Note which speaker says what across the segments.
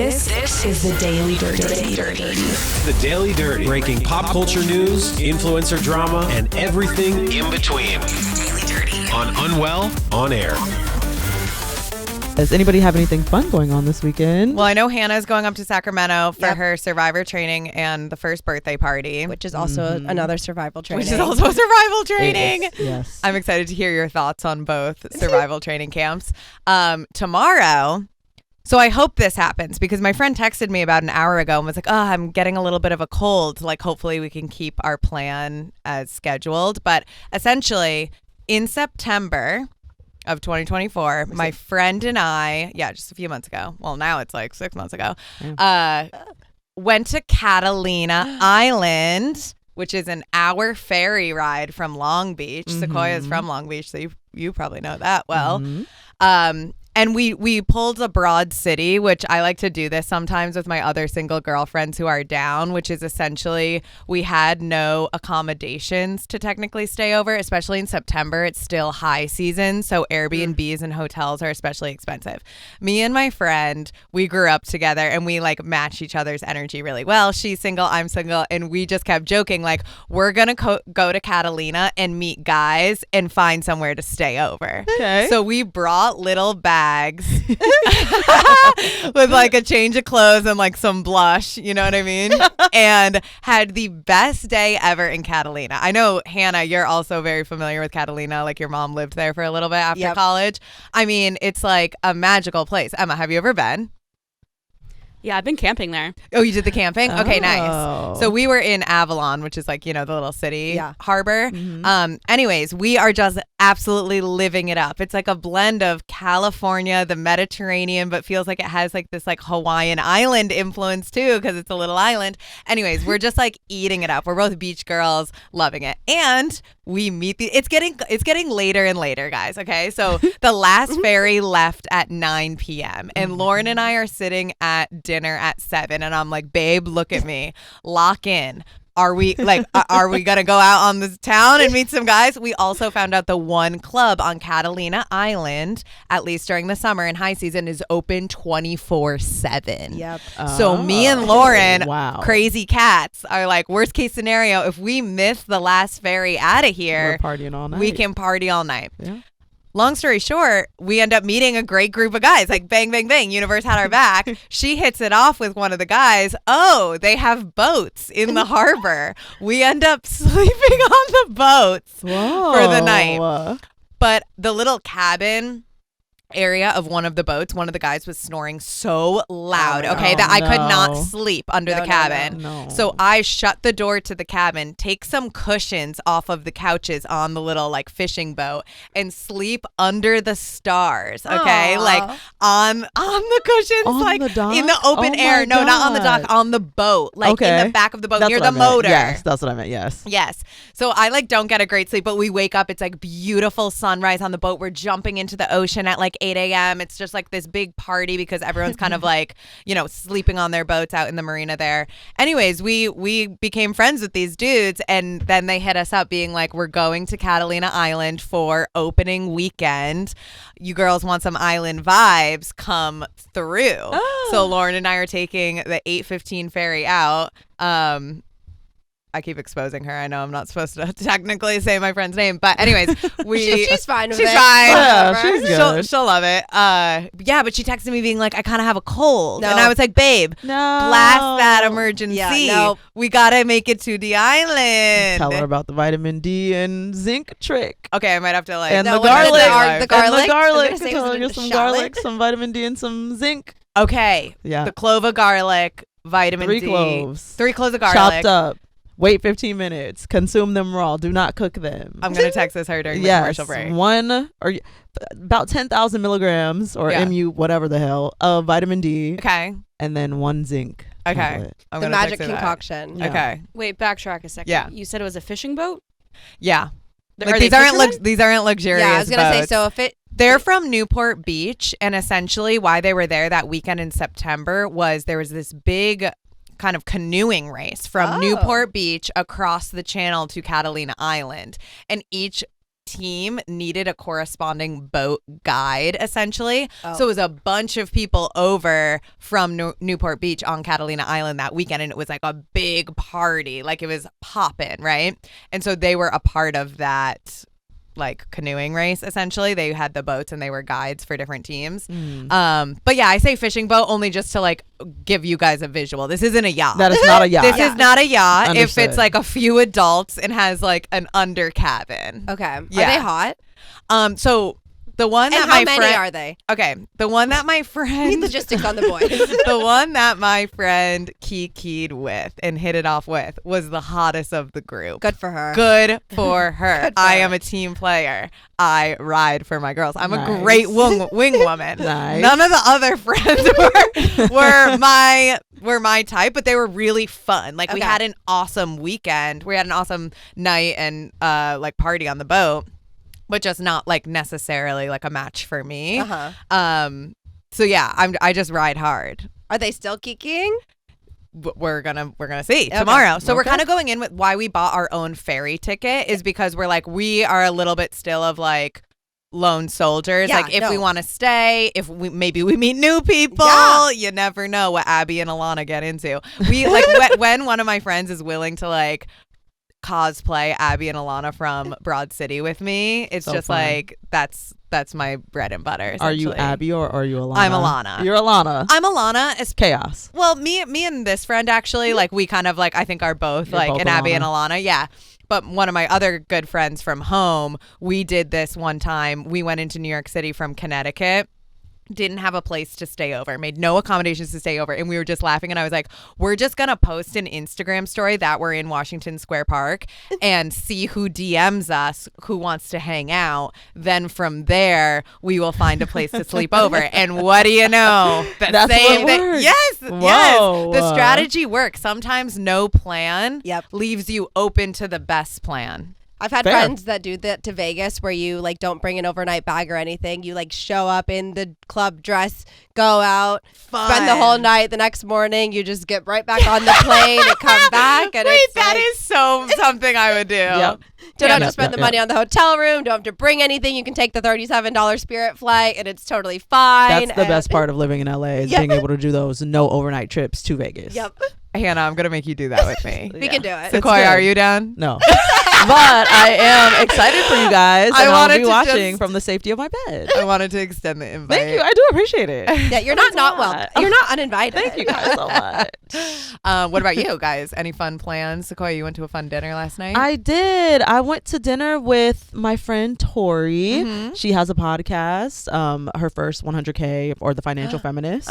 Speaker 1: This is the Daily Dirty.
Speaker 2: The Daily Dirty. Breaking pop culture news, influencer drama, and everything in between. Daily Dirty. On Unwell On Air.
Speaker 3: Does anybody have anything fun going on this weekend?
Speaker 4: Well, I know Hannah's going up to Sacramento for her survivor training and the first birthday party.
Speaker 5: Which is also another survival training.
Speaker 3: Yes.
Speaker 4: I'm excited to hear your thoughts on both survival training camps. Tomorrow, so I hope this happens because my friend texted me about an hour ago and was like, oh, I'm getting a little bit of a cold. Like, hopefully we can keep our plan as scheduled. But essentially, in September of 2024, my friend and I, just a few months ago, well, now it's like 6 months ago, went to Catalina Island, which is an hour ferry ride from Long Beach. Sequoia is from Long Beach, so you probably know that well. And we pulled a Broad City, which I like to do this sometimes with my other single girlfriends who are down, which is essentially we had no accommodations to technically stay over, especially in September. It's still high season, so Airbnbs and hotels are especially expensive. Me and my friend, we grew up together and we like match each other's energy really well. She's single, I'm single, and we just kept joking like we're going to go to Catalina and meet guys and find somewhere to stay over.
Speaker 3: Okay.
Speaker 4: So we brought little bags with like a change of clothes and like some blush, you know what I mean? And had the best day ever in Catalina. I know, Hannah, you're also very familiar with Catalina. Like your mom lived there for a little bit after college. I mean, it's like a magical place. Emma, have you ever been?
Speaker 5: Yeah, I've been camping there.
Speaker 4: Oh, you did the camping? Okay,
Speaker 3: Oh.
Speaker 4: nice. So we were in Avalon, which is like, you know, the little city harbor. Anyways, we are just absolutely living it up. It's like a blend of California, the Mediterranean, but feels like it has like this like Hawaiian island influence too, because it's a little island. Anyways, we're just like eating it up. We're both beach girls, loving it. And we meet it's getting later and later, guys. Okay. So the last ferry left at 9 p.m. and Lauren and I are sitting at dinner at 7 and I'm like, babe, look at me, lock in. Are we gonna go out on this town and meet some guys? We also found out the one club on Catalina Island, at least during the summer and high season, is open 24/7.
Speaker 5: Yep.
Speaker 4: So me and Lauren,
Speaker 3: wow.
Speaker 4: crazy cats, are like, worst case scenario, if we miss the last ferry out of here,
Speaker 3: We're partying all night.
Speaker 4: we can party all night.
Speaker 3: Yeah.
Speaker 4: Long story short, we end up meeting a great group of guys. Like, bang, bang, bang. Universe had our back. She hits it off with one of the guys. Oh, they have boats in the harbor. We end up sleeping on the boats for the night. But the little cabin area of one of the boats, one of the guys was snoring so loud, that I could not sleep under the cabin.
Speaker 3: No.
Speaker 4: So I shut the door to the cabin, take some cushions off of the couches on the little like fishing boat and sleep under the stars, okay?
Speaker 5: Aww.
Speaker 4: Like on the cushions,
Speaker 3: On
Speaker 4: like
Speaker 3: the dock?
Speaker 4: in the open
Speaker 3: Oh
Speaker 4: air.
Speaker 3: my
Speaker 4: No, not on the dock,
Speaker 3: God.
Speaker 4: on the boat, like in the back of the boat
Speaker 3: That's
Speaker 4: near
Speaker 3: what
Speaker 4: the
Speaker 3: I meant.
Speaker 4: motor.
Speaker 3: Yes, that's what I meant. Yes.
Speaker 4: Yes. So I like don't get a great sleep, but we wake up. It's like beautiful sunrise on the boat. We're jumping into the ocean at like 8 a.m. It's just like this big party because everyone's kind of like, you know, sleeping on their boats out in the marina there. Anyways, we became friends with these dudes and then they hit us up being like, we're going to Catalina Island for opening weekend. You girls want some island vibes? Come through.
Speaker 5: Oh.
Speaker 4: So Lauren and I are taking the 8:15 ferry out. I keep exposing her. I know I'm not supposed to technically say my friend's name, but anyways,
Speaker 5: she's fine with
Speaker 4: she's
Speaker 5: it.
Speaker 4: fine.
Speaker 3: Yeah,
Speaker 5: Whatever.
Speaker 3: she's good.
Speaker 4: She'll love it. But she texted me being like, I kind of have a cold,
Speaker 5: No.
Speaker 4: and I was like, babe,
Speaker 3: No.
Speaker 4: blast that emergency.
Speaker 5: Yeah, no.
Speaker 4: We gotta make it to the island.
Speaker 3: Tell her about the vitamin D and zinc trick.
Speaker 4: Okay, I might have to like.
Speaker 3: And
Speaker 5: No,
Speaker 3: the
Speaker 5: what is
Speaker 3: garlic.
Speaker 5: it? The
Speaker 3: And the
Speaker 5: garlic?
Speaker 3: garlic.
Speaker 5: I was gonna say,
Speaker 3: Tell
Speaker 5: was
Speaker 3: her
Speaker 5: it
Speaker 3: some
Speaker 5: a
Speaker 3: garlic,
Speaker 5: shallot?
Speaker 3: some vitamin D, and some zinc.
Speaker 4: Okay.
Speaker 3: Yeah.
Speaker 4: The clove of garlic, vitamin
Speaker 3: 3
Speaker 4: D.
Speaker 3: cloves.
Speaker 4: 3 cloves of garlic.
Speaker 3: Chopped up. Wait 15 minutes. Consume them raw. Do not cook them.
Speaker 4: I'm gonna text this her during the commercial break.
Speaker 3: About 10,000 milligrams or MU, whatever the hell, of vitamin D.
Speaker 4: Okay.
Speaker 3: And then 1 zinc.
Speaker 4: Okay.
Speaker 3: tablet.
Speaker 4: I'm
Speaker 5: The
Speaker 4: gonna
Speaker 5: magic
Speaker 4: text her that.
Speaker 5: concoction.
Speaker 3: Yeah.
Speaker 4: Okay.
Speaker 5: Wait, backtrack a second.
Speaker 4: Yeah.
Speaker 5: You said it was a fishing boat?
Speaker 4: Yeah.
Speaker 5: Are
Speaker 4: Like,
Speaker 5: they
Speaker 4: these aren't luxurious.
Speaker 5: Yeah, I was gonna say.
Speaker 4: boats.
Speaker 5: So if it,
Speaker 4: They're from Newport Beach, and essentially why they were there that weekend in September was there was this big kind of canoeing race from Newport Beach across the channel to Catalina Island, and each team needed a corresponding boat guide, essentially. So it was a bunch of people over from Newport Beach on Catalina Island that weekend, and it was like a big party. Like, it was poppin', right? And so they were a part of that, like, canoeing race. Essentially, they had the boats and they were guides for different teams. But yeah, I say fishing boat only just to like give you guys a visual. This isn't a yacht.
Speaker 3: That is not a yacht.
Speaker 4: This is not a yacht.
Speaker 3: Understood.
Speaker 4: If it's like a few adults and has like an under cabin.
Speaker 6: Okay.
Speaker 4: Yeah.
Speaker 6: Are they hot?
Speaker 4: So the one
Speaker 6: And
Speaker 4: that
Speaker 6: how
Speaker 4: my
Speaker 6: many
Speaker 4: friend
Speaker 6: are they?
Speaker 4: Okay, the one that my
Speaker 6: Need
Speaker 4: friend
Speaker 6: logistics on the boys.
Speaker 4: the one that my friend kikied with and hit it off with was the hottest of the group.
Speaker 6: Good for her.
Speaker 4: Good for her.
Speaker 6: Good for
Speaker 4: I
Speaker 6: her.
Speaker 4: am a team player. I ride for my girls. I'm a
Speaker 3: Nice.
Speaker 4: great wing woman.
Speaker 3: Nice.
Speaker 4: None of the other friends were my type, but they were really fun. Like, we
Speaker 6: Okay.
Speaker 4: had an awesome weekend. We had an awesome night and like party on the boat, but just not like necessarily like a match for me. So yeah, I just ride hard.
Speaker 6: Are they still kikiing?
Speaker 4: We're gonna see tomorrow. So we're
Speaker 3: Okay.
Speaker 4: kind of going in with why we bought our own ferry ticket is because we're like, we are a little bit still of like lone soldiers.
Speaker 6: Yeah,
Speaker 4: like, if we
Speaker 6: no.
Speaker 4: want to stay, if we maybe we meet new people,
Speaker 6: Yeah.
Speaker 4: you never know what Abby and Alana get into. We like when one of my friends is willing to like cosplay Abby and Alana from Broad City with me, it's
Speaker 3: So
Speaker 4: just
Speaker 3: fun.
Speaker 4: like that's my bread and butter.
Speaker 3: Are you
Speaker 4: essentially.
Speaker 3: Abby or are you Alana?
Speaker 4: I'm Alana.
Speaker 3: You're Alana.
Speaker 4: I'm Alana.
Speaker 3: Chaos.
Speaker 4: Well, me and this friend actually, like, we kind of like, I think are both
Speaker 3: You're
Speaker 4: like
Speaker 3: both
Speaker 4: an Abby
Speaker 3: Alana.
Speaker 4: and Alana. Yeah. But one of my other good friends from home, we did this one time. We went into New York City from Connecticut. Didn't have a place to stay over, made no accommodations to stay over. And we were just laughing. And I was like, we're just going to post an Instagram story that we're in Washington Square Park and see who DMs us, who wants to hang out. Then from there, we will find a place to sleep over. And what do you know?
Speaker 3: That's what works.
Speaker 4: Yes.
Speaker 3: Whoa.
Speaker 4: Yes. The strategy works. Sometimes no plan
Speaker 6: Yep.
Speaker 4: leaves you open to the best plan.
Speaker 6: I've had
Speaker 3: Fair.
Speaker 6: friends that do that to Vegas where you like don't bring an overnight bag or anything. You like show up in the club dress, go out, spend the whole night. The next morning, you just get right back on the plane and come back. And
Speaker 4: Wait,
Speaker 6: it's
Speaker 4: that
Speaker 6: like,
Speaker 4: is so something I would do.
Speaker 3: Yep.
Speaker 6: don't have to
Speaker 3: Yep,
Speaker 6: spend
Speaker 3: yep,
Speaker 6: the money on the hotel room. Don't have to bring anything. You can take the $37 Spirit flight, and it's totally fine.
Speaker 3: That's the best part of living in LA is
Speaker 6: Yep.
Speaker 3: being able to do those no overnight trips to Vegas.
Speaker 6: Yep,
Speaker 4: Hannah, I'm going to make you do that with me.
Speaker 6: we can do it.
Speaker 4: Sequoia,
Speaker 3: good.
Speaker 4: are you down?
Speaker 3: No. But I am excited for you guys.
Speaker 4: I
Speaker 3: And I'll
Speaker 4: wanted
Speaker 3: be
Speaker 4: to
Speaker 3: watching
Speaker 4: just-
Speaker 3: from the safety of my bed.
Speaker 4: I wanted to extend the invite.
Speaker 3: Thank you. I do appreciate it.
Speaker 6: Yeah, you're not
Speaker 3: Thanks a
Speaker 6: well.
Speaker 3: lot.
Speaker 6: You're not uninvited.
Speaker 3: Thank you guys so much.
Speaker 4: What about you guys? Any fun plans? Sequoia, you went to a fun dinner last night?
Speaker 3: I did. I went to dinner with my friend Tori.
Speaker 4: Mhm.
Speaker 3: She has a podcast, her first 100K or The Financial Feminist.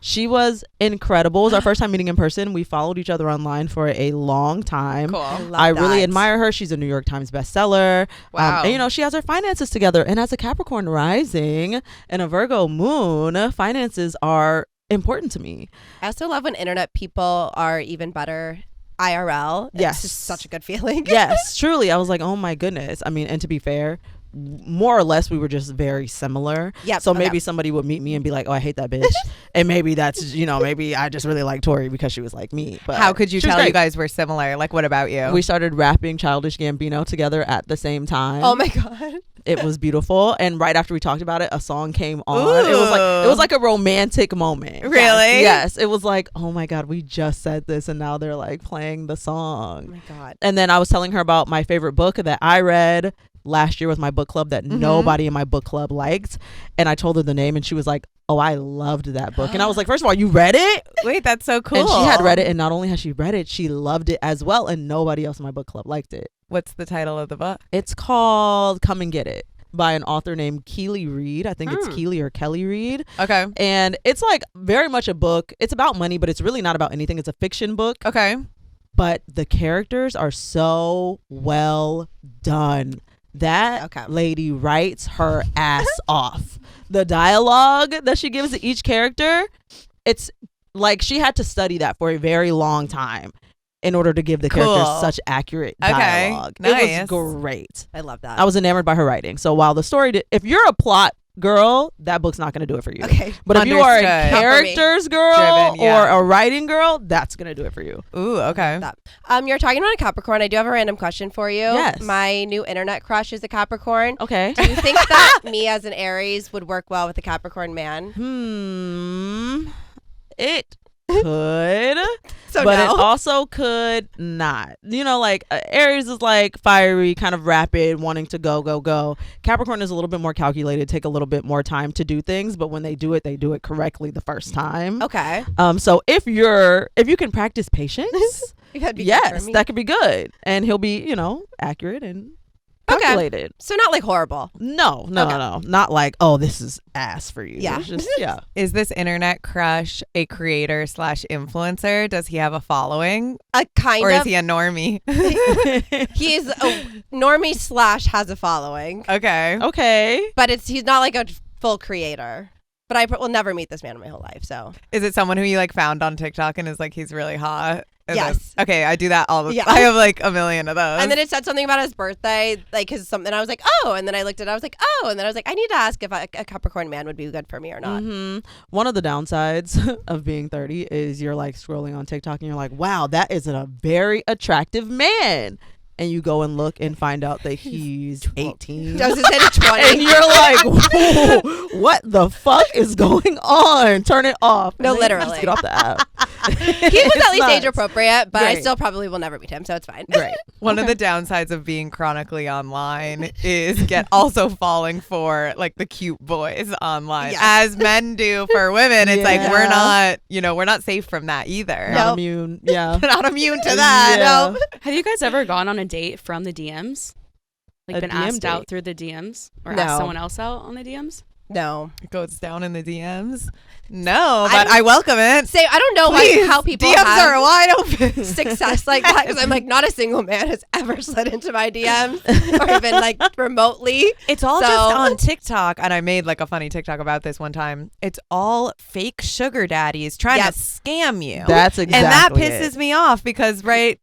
Speaker 3: She was incredible. It was our first time meeting in person. We followed each other online for a long time.
Speaker 4: Cool.
Speaker 3: I really admire her. She's a New York Times bestseller.
Speaker 4: Wow.
Speaker 3: And, you know, she has her finances together. And as a Capricorn rising and a Virgo moon, finances are important to me.
Speaker 6: I also love when internet people are even better IRL.
Speaker 3: Yes.
Speaker 6: It's just such a good feeling.
Speaker 3: Yes, truly. I was like, oh my goodness. I mean, and to be fair, more or less we were just very similar.
Speaker 6: Yep,
Speaker 3: So
Speaker 6: okay.
Speaker 3: maybe somebody would meet me and be like, oh, I hate that bitch. And maybe that's, you know, maybe I just really like Tori because she was like me. But
Speaker 4: How could you
Speaker 3: she was
Speaker 4: tell you
Speaker 3: great.
Speaker 4: guys were similar? Like, what about you?
Speaker 3: We started rapping Childish Gambino together at the same time.
Speaker 6: Oh my God.
Speaker 3: It was beautiful. And right after we talked about it, a song came on. It was like a romantic moment.
Speaker 4: Really?
Speaker 3: Yes. It was like, oh my God, we just said this and now they're like playing the song.
Speaker 6: Oh my God.
Speaker 3: And then I was telling her about my favorite book that I read last year with my book club that nobody in my book club liked. And I told her the name and she was like, oh, I loved that book. And I was like, first of all, you read it?
Speaker 4: Wait, that's so cool.
Speaker 3: And she had read it. And not only has she read it, she loved it as well. And nobody else in my book club liked it.
Speaker 4: What's the title of the book?
Speaker 3: It's called Come and Get It by an author named Keely Reid. I think it's Keely or Kelly Reid.
Speaker 4: Okay.
Speaker 3: And it's like very much a book. It's about money, but it's really not about anything. It's a fiction book.
Speaker 4: Okay.
Speaker 3: But the characters are so well done. That lady writes her ass off. The dialogue that she gives to each character, it's like she had to study that for a very long time in order to give the characters such accurate dialogue.
Speaker 4: Nice.
Speaker 3: It was great.
Speaker 6: I love that.
Speaker 3: I was enamored by her writing. So while the story if you're a plot girl, that book's not going to do it for you.
Speaker 6: Okay.
Speaker 3: But if you are a
Speaker 4: Understood.
Speaker 3: characters girl
Speaker 4: Driven, yeah.
Speaker 3: or a writing girl, that's going to do it for you.
Speaker 4: Ooh, okay.
Speaker 6: You're talking about a Capricorn. I do have a random question for you.
Speaker 3: Yes.
Speaker 6: My new internet crush is a Capricorn.
Speaker 3: Okay.
Speaker 6: Do you think that me as an Aries would work well with a Capricorn man?
Speaker 3: It could,
Speaker 6: So
Speaker 3: but
Speaker 6: no.
Speaker 3: it also could not. You know, like Aries is like fiery, kind of rapid, wanting to go. Capricorn is a little bit more calculated, take a little bit more time to do things, but when they do it correctly the first time.
Speaker 6: Okay.
Speaker 3: So if you can practice patience,
Speaker 6: That'd be good
Speaker 3: yes,
Speaker 6: for me.
Speaker 3: that could be good, and he'll be accurate and calculated.
Speaker 6: So not like horrible.
Speaker 3: No, not like, oh, this is ass for you.
Speaker 6: Yeah.
Speaker 3: It's just, yeah.
Speaker 4: Is this internet crush a creator / influencer? Does he have a following?
Speaker 6: A kind
Speaker 4: Or
Speaker 6: of.
Speaker 4: is he a normie?
Speaker 6: He's a normie / has a following,
Speaker 4: Okay.
Speaker 3: Okay.
Speaker 6: but he's not like a full creator. But I will never meet this man in my whole life. So
Speaker 4: Is it someone who you like found on TikTok and is like, he's really hot? And
Speaker 6: Yes.
Speaker 4: then- okay, I do that all the
Speaker 6: Yeah.
Speaker 4: I have like a million of those.
Speaker 6: and then it said something about his birthday, like because something. I was like, oh, and then I looked at it. I was like, oh, and then I was like, I need to ask if a Capricorn man would be good for me or not.
Speaker 3: One of the downsides of being 30 is you're like scrolling on TikTok and you're like, wow, that is a very attractive man. And you go and look and find out that he's 18.
Speaker 6: Does it say 20?
Speaker 3: And you're like, whoa, what the fuck is going on? Turn it off.
Speaker 6: No,
Speaker 3: And then you just
Speaker 6: literally.
Speaker 3: get off the app.
Speaker 6: He was at least
Speaker 3: nuts.
Speaker 6: age appropriate, but I
Speaker 3: Great.
Speaker 6: still probably will never meet him, so it's fine.
Speaker 3: Great.
Speaker 4: One of the downsides of being chronically online is also falling for like the cute boys online,
Speaker 6: Yes.
Speaker 4: as men do for women. It's like we're
Speaker 3: Yeah.
Speaker 4: not, we're not safe from that either.
Speaker 3: Not
Speaker 6: Nope.
Speaker 3: immune. Yeah.
Speaker 4: Not immune to that.
Speaker 3: Yeah.
Speaker 4: No.
Speaker 5: Have you guys ever gone on a date from the DMs? Like
Speaker 3: A
Speaker 5: been
Speaker 3: DM
Speaker 5: asked out
Speaker 3: date?
Speaker 5: through the DMs? Or
Speaker 6: No.
Speaker 5: asked someone else out on the DMs?
Speaker 6: No.
Speaker 4: It goes down in the DMs. No, but I welcome it.
Speaker 6: Say, I don't know
Speaker 4: Please,
Speaker 6: how people
Speaker 4: DMs
Speaker 6: have
Speaker 4: are wide open.
Speaker 6: success like that, because I'm like, not a single man has ever slid into my DMs or even like remotely.
Speaker 4: It's all
Speaker 6: So-
Speaker 4: just on TikTok, and I made like a funny TikTok about this one time. It's all fake sugar daddies trying
Speaker 6: Yep.
Speaker 4: to scam you.
Speaker 3: That's
Speaker 4: And that
Speaker 3: exactly
Speaker 4: pisses
Speaker 3: it.
Speaker 4: me off because, when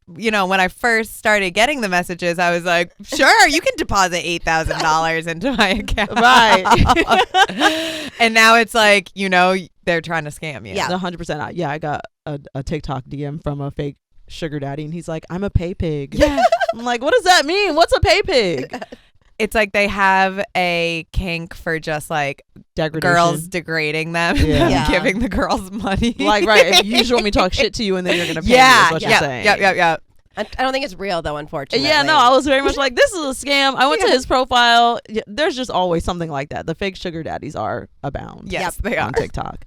Speaker 4: I first started getting the messages, I was like, sure, you can deposit $8,000 into my account.
Speaker 3: Right.
Speaker 4: And now it's like, they're trying to scam you.
Speaker 6: Yeah.
Speaker 3: 100%. Yeah, I got a TikTok DM from a fake sugar daddy, and he's like, I'm a pay pig.
Speaker 4: Yeah.
Speaker 3: I'm like, what does that mean? What's a pay pig?
Speaker 4: It's like they have a kink for just like
Speaker 3: Degradation.
Speaker 4: girls degrading them
Speaker 3: Yeah.
Speaker 4: and
Speaker 6: Yeah.
Speaker 4: giving the girls money.
Speaker 3: Like, right. If you just want me to talk shit to you and then you're going to pay me,
Speaker 4: yeah.
Speaker 3: is what you're saying.
Speaker 4: Yeah.
Speaker 6: I don't think it's real though, unfortunately.
Speaker 3: Yeah, no, I was very much like, this is a scam. I went to his profile. Yeah, there's just always something like that. The fake sugar daddies are abound.
Speaker 4: Yes, they are.
Speaker 3: On TikTok.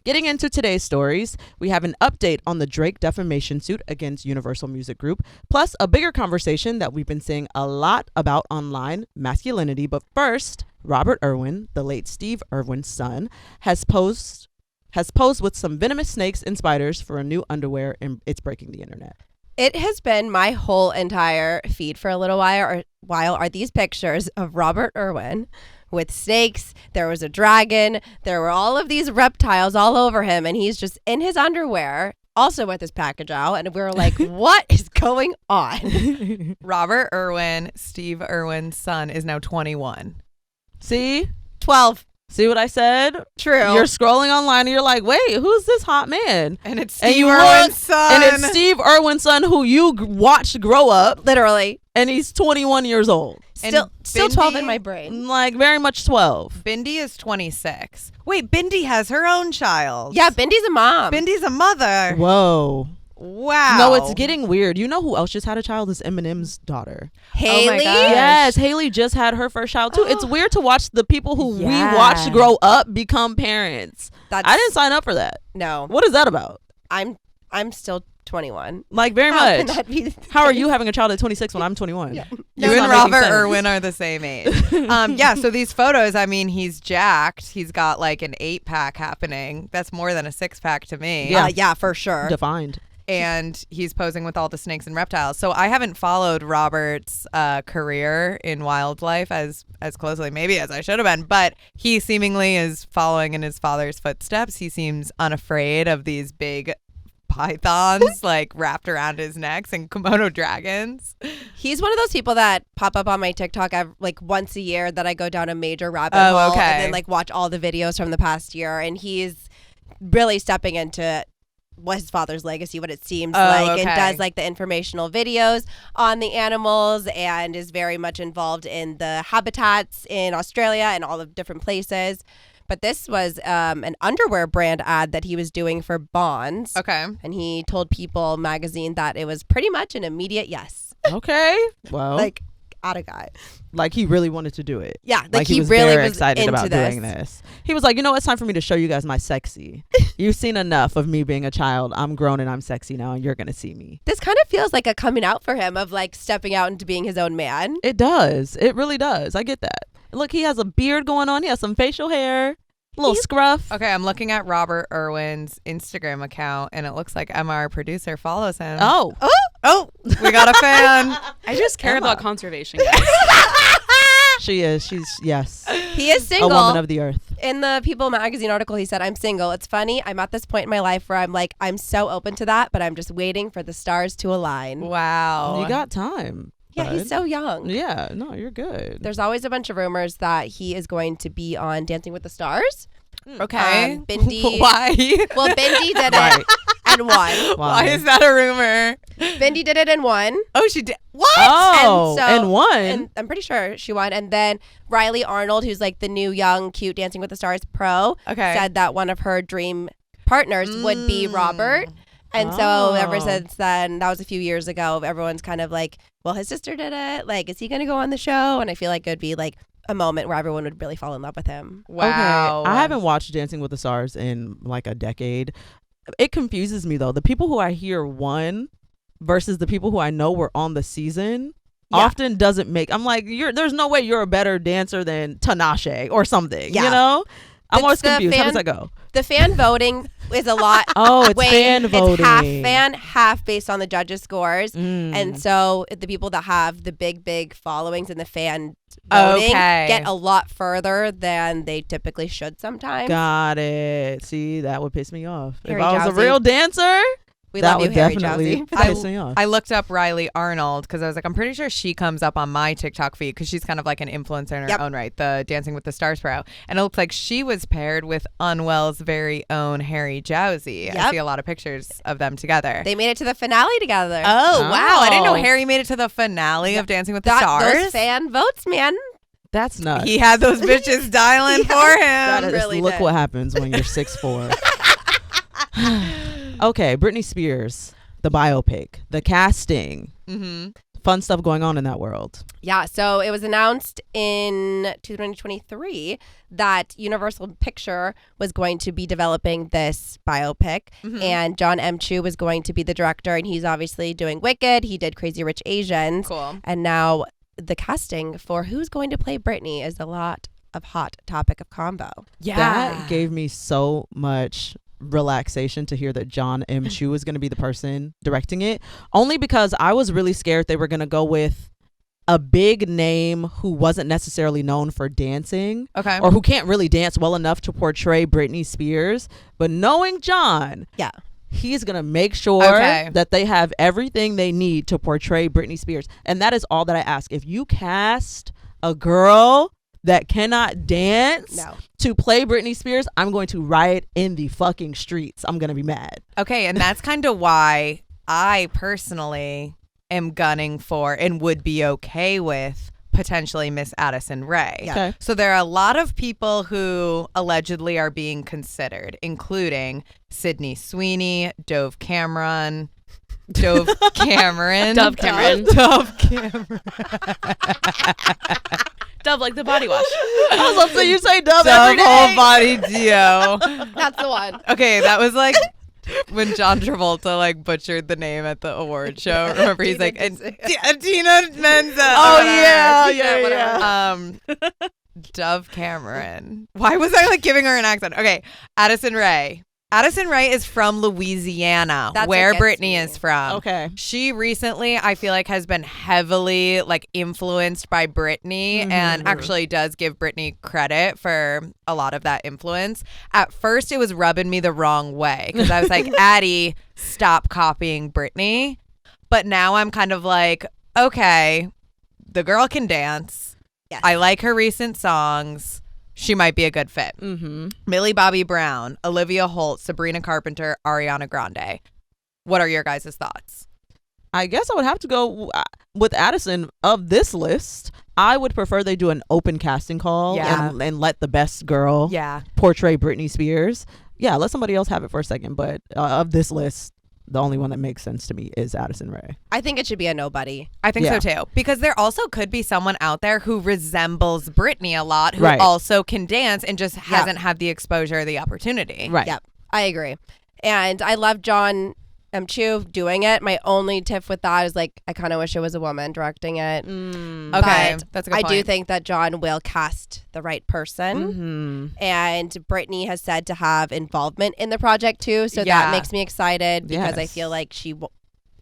Speaker 3: Getting into today's stories, we have an update on the Drake defamation suit against Universal Music Group, plus a bigger conversation that we've been seeing a lot about online, masculinity. But first, Robert Irwin, the late Steve Irwin's son, has posed with some venomous snakes and spiders for a new underwear, and it's breaking the internet.
Speaker 6: It has been my whole entire feed for a little while are these pictures of Robert Irwin with snakes. There was a dragon. There were all of these reptiles all over him, and he's just in his underwear, also with his package out, and we were like, what is going on?
Speaker 4: Robert Irwin, Steve Irwin's son, is now 21.
Speaker 3: See?
Speaker 6: 12.
Speaker 3: See what I said?
Speaker 6: True.
Speaker 3: You're scrolling online and you're like, wait, who's this hot man?
Speaker 4: And it's
Speaker 3: And
Speaker 4: Steve
Speaker 3: you
Speaker 4: Irwin's
Speaker 3: look,
Speaker 4: son.
Speaker 3: And it's Steve Irwin's son, who you watched grow up,
Speaker 6: Literally.
Speaker 3: and he's 21 years old.
Speaker 6: Still
Speaker 4: Bindi?
Speaker 6: 12 in my brain.
Speaker 3: Like, very much 12.
Speaker 4: Bindi is 26. Wait, Bindi has her own child.
Speaker 6: Yeah, Bindi's a mom.
Speaker 4: Bindi's a mother.
Speaker 3: Whoa.
Speaker 4: Wow.
Speaker 3: No, it's getting weird. You know who else just had a child? Is Eminem's daughter.
Speaker 6: Haley.
Speaker 4: Oh my gosh.
Speaker 3: Yes, Haley just had her first child too. It's weird to watch the people who
Speaker 4: Yeah.
Speaker 3: we watched grow up become parents.
Speaker 6: That's,
Speaker 3: I didn't sign up for that.
Speaker 6: No.
Speaker 3: What is that about?
Speaker 6: I'm still 21.
Speaker 3: Like, very
Speaker 6: How can
Speaker 3: much.
Speaker 6: that be the
Speaker 3: How are
Speaker 6: case?
Speaker 3: you having a child at 26 when I'm 21?
Speaker 6: Yeah.
Speaker 4: You
Speaker 3: That's
Speaker 4: and
Speaker 3: not making
Speaker 4: Robert
Speaker 3: sense.
Speaker 4: Irwin are the same age. Yeah, so these photos, I mean, he's jacked. He's got like an 8-pack happening. That's more than a 6-pack to me.
Speaker 3: Yeah.
Speaker 6: Yeah, for sure.
Speaker 3: Defined.
Speaker 4: And he's posing with all the snakes and reptiles. So I haven't followed Robert's career in wildlife as closely maybe as I should have been, but he seemingly is following in his father's footsteps. He seems unafraid of these big pythons like wrapped around his necks and Komodo dragons.
Speaker 6: He's one of those people that pop up on my TikTok like once a year that I go down a major rabbit hole
Speaker 4: okay.
Speaker 6: and then like watch all the videos from the past year. And he's really stepping into what his father's legacy, what it seems like, and does like the informational videos on the animals and is very much involved in the habitats in Australia and all the different places. But this was an underwear brand ad that he was doing for Bonds.
Speaker 4: Okay.
Speaker 6: And he told People magazine that it was pretty much an immediate yes.
Speaker 3: Okay. Well,
Speaker 6: Like, at a guy.
Speaker 3: Like he really wanted to do it.
Speaker 6: Yeah. Like
Speaker 3: he was
Speaker 6: really
Speaker 3: very
Speaker 6: was
Speaker 3: excited about
Speaker 6: into
Speaker 3: doing this. He was like, you know, it's time for me to show you guys my sexy. You've seen enough of me being a child. I'm grown and I'm sexy now, and you're going to see me.
Speaker 6: This kind of feels like a coming out for him of like stepping out into being his own man.
Speaker 3: It does. It really does. I get that. Look, he has a beard going on. He has some facial hair, a little scruff.
Speaker 4: Okay, I'm looking at Robert Irwin's Instagram account, and it looks like Emma, our producer, follows him.
Speaker 3: Oh,
Speaker 4: we got a fan.
Speaker 5: I just care
Speaker 3: Emma.
Speaker 5: about conservation, guys.
Speaker 3: she is. She's, yes,
Speaker 6: He is single.
Speaker 3: a woman of the earth.
Speaker 6: In the People magazine article, he said, I'm single. It's funny. I'm at this point in my life where I'm like, I'm so open to that, but I'm just waiting for the stars to align.
Speaker 4: Wow.
Speaker 3: You got time.
Speaker 6: Yeah, he's
Speaker 3: bud.
Speaker 6: so young.
Speaker 3: Yeah, no, you're good.
Speaker 6: There's always a bunch of rumors that he is going to be on Dancing with the Stars.
Speaker 4: Okay.
Speaker 6: Bindi.
Speaker 4: Why?
Speaker 6: Well, Bindi did
Speaker 3: Right.
Speaker 6: it and won.
Speaker 4: Why is that a rumor?
Speaker 6: Bindi did it and won.
Speaker 4: Oh, she did. What?
Speaker 3: Oh, and one.
Speaker 6: And I'm pretty sure she won. And then Riley Arnold, who's like the new young, cute Dancing with the Stars pro, said that one of her dream partners would be Robert. And so ever since then, that was a few years ago, everyone's kind of like, well, his sister did it. Like, is he going to go on the show? And I feel like it would be like a moment where everyone would really fall in love with him.
Speaker 4: Wow.
Speaker 3: Okay. I haven't watched Dancing with the Stars in like a decade. It confuses me though. The people who I hear won versus the people who I know were on the season often doesn't make. I'm like, there's no way you're a better dancer than Tinashe or something.
Speaker 6: Yeah.
Speaker 3: You know? I'm always confused. How
Speaker 6: fan-
Speaker 3: does that go?
Speaker 6: The fan voting is a lot.
Speaker 3: Oh, it's fan voting.
Speaker 6: It's half fan, half based on the judges' scores. And so the people that have the big followings in the fan voting get a lot further than they typically should sometimes.
Speaker 3: Got it. See, that would piss me off.
Speaker 6: Harry
Speaker 3: if I was
Speaker 6: Jowsey.
Speaker 3: a real dancer,
Speaker 6: We
Speaker 3: that
Speaker 6: love you,
Speaker 3: would
Speaker 6: Harry
Speaker 3: definitely
Speaker 6: Jowsey.
Speaker 3: piss me off.
Speaker 4: I looked up Riley Arnold because I was like, I'm pretty sure she comes up on my TikTok feed because she's kind of like an influencer in her own right, the Dancing with the Stars pro. And it looks like she was paired with Unwell's very own Harry Jowsey. I see a lot of pictures of them together.
Speaker 6: They made it to the finale together.
Speaker 4: Oh, wow. I didn't know Harry made it to the finale of Dancing with the Stars.
Speaker 6: Those fan votes, man.
Speaker 3: That's nuts.
Speaker 4: He had those bitches dialing for him.
Speaker 3: That is, look what happens when you're 6'4". Okay, Britney Spears, the biopic, the casting, fun stuff going on in that world.
Speaker 6: Yeah, so it was announced in 2023 that Universal Picture was going to be developing this biopic, and John M. Chu was going to be the director, and he's obviously doing Wicked. He did Crazy Rich Asians.
Speaker 4: Cool.
Speaker 6: And now the casting for who's going to play Britney is a lot of hot topic of combo.
Speaker 4: Yeah.
Speaker 3: That gave me so much relaxation to hear that John M. Chu is going to be the person directing it, only because I was really scared they were going to go with a big name who wasn't necessarily known for dancing, or who can't really dance well enough to portray Britney Spears. But knowing John, he's going to make sure that they have everything they need to portray Britney Spears. And that is all that I ask. If you cast a girl that cannot dance to play Britney Spears, I'm going to riot in the fucking streets. I'm going to be mad.
Speaker 4: Okay, and that's kind of why I personally am gunning for and would be okay with potentially Miss Addison Rae.
Speaker 3: Okay.
Speaker 4: So there are a lot of people who allegedly are being considered, including Sydney Sweeney, Dove Cameron. Dove Cameron.
Speaker 5: Dove Cameron. Dove like the body wash.
Speaker 3: I was about to say, you say Dove
Speaker 4: Dove
Speaker 3: every day.
Speaker 4: whole body Dio.
Speaker 6: That's the one.
Speaker 4: Okay, that was like when John Travolta like butchered the name at the award show. Remember, he's like Tina Menza.
Speaker 3: Oh yeah.
Speaker 4: Dove Cameron. Why was I like giving her an accent? Okay, Addison Rae. Addison Rae is from Louisiana,
Speaker 6: That's
Speaker 4: where
Speaker 6: what gets
Speaker 4: Britney
Speaker 6: me.
Speaker 4: is from.
Speaker 3: Okay.
Speaker 4: She recently, I feel like, has been heavily like influenced by Britney and actually does give Britney credit for a lot of that influence. At first, it was rubbing me the wrong way because I was like, Addie, stop copying Britney. But now I'm kind of like, okay, the girl can dance.
Speaker 6: Yes.
Speaker 4: I like her recent songs. She might be a good fit. Millie Bobby Brown, Olivia Holt, Sabrina Carpenter, Ariana Grande. What are your guys' thoughts?
Speaker 3: I guess I would have to go with Addison. Of this list, I would prefer they do an open casting call and let the best girl portray Britney Spears. Yeah, let somebody else have it for a second. But of this list, the only one that makes sense to me is Addison Rae.
Speaker 6: I think it should be a nobody.
Speaker 4: I think so too. Because there also could be someone out there who resembles Britney a lot, who also can dance and just hasn't had the exposure or the opportunity.
Speaker 3: Right.
Speaker 6: Yep. I agree. And I love John M. Chu doing it. My only tip with that is like, I kind of wish it was a woman directing it.
Speaker 4: Okay.
Speaker 6: But
Speaker 4: That's a good
Speaker 6: I
Speaker 4: point.
Speaker 6: do think that John will cast the right person. And Britney has said to have involvement in the project too. So that makes me excited because I feel like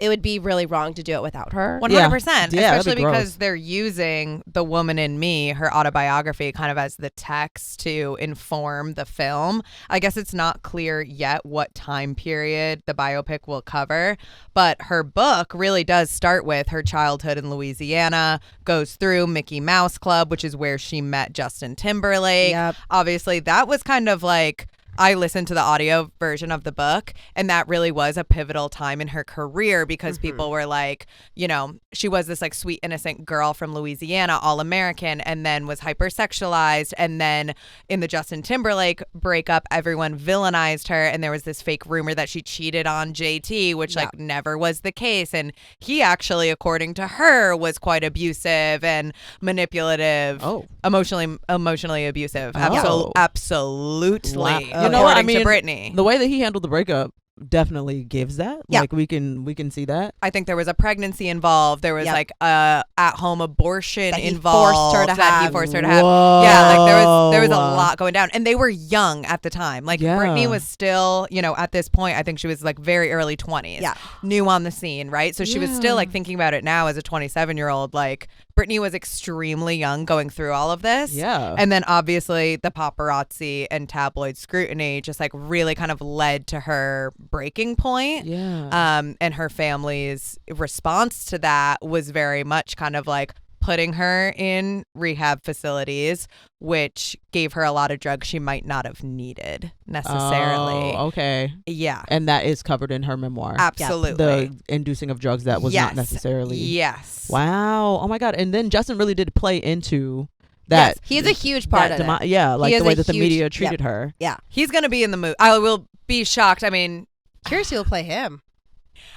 Speaker 6: it would be really wrong to do it without her.
Speaker 4: 100%.
Speaker 3: Yeah,
Speaker 4: especially
Speaker 3: that'd be gross.
Speaker 4: because they're using The Woman in Me, her autobiography, kind of as the text to inform the film. I guess it's not clear yet what time period the biopic will cover, but her book really does start with her childhood in Louisiana, goes through Mickey Mouse Club, which is where she met Justin Timberlake.
Speaker 6: Yep.
Speaker 4: Obviously, that was kind of like, I listened to the audio version of the book, and that really was a pivotal time in her career because people were like, you know, she was this like sweet, innocent girl from Louisiana, all American, and then was hypersexualized. And then in the Justin Timberlake breakup, everyone villainized her. And there was this fake rumor that she cheated on JT, which like never was the case. And he actually, according to her, was quite abusive and manipulative, emotionally abusive. Absolutely.
Speaker 3: Wow. You know what I mean?
Speaker 4: To Britney.
Speaker 3: The way that he handled the breakup definitely gives that. Like we can see that.
Speaker 4: I think there was a pregnancy involved. There was like a at-home abortion
Speaker 6: That he
Speaker 4: involved.
Speaker 6: forced her to have.
Speaker 4: He forced her to have. Yeah, like there was a lot going down, and they were young at the time. Like Britney was still, you know, at this point, I think she was like very early 20s.
Speaker 6: Yeah,
Speaker 4: new on the scene, right? So she was still like thinking about it now as a 27-year-old. Like Britney was extremely young going through all of this.
Speaker 3: Yeah.
Speaker 4: And then obviously the paparazzi and tabloid scrutiny just like really kind of led to her breaking point.
Speaker 3: Yeah.
Speaker 4: And her family's response to that was very much kind of like putting her in rehab facilities, which gave her a lot of drugs she might not have needed necessarily.
Speaker 3: Oh, okay.
Speaker 4: Yeah.
Speaker 3: And that is covered in her memoir.
Speaker 4: Absolutely.
Speaker 3: The inducing of drugs that was not necessarily.
Speaker 4: Yes.
Speaker 3: Wow. Oh my God. And then Justin really did play into that.
Speaker 6: Yes, he is a huge part of it.
Speaker 3: Yeah, like
Speaker 6: He
Speaker 3: the
Speaker 6: is
Speaker 3: way
Speaker 6: a
Speaker 3: that the
Speaker 6: huge-
Speaker 3: media treated her.
Speaker 6: Yeah.
Speaker 4: He's going to be in the movie. I will be shocked. I mean,
Speaker 6: Curious who will play him.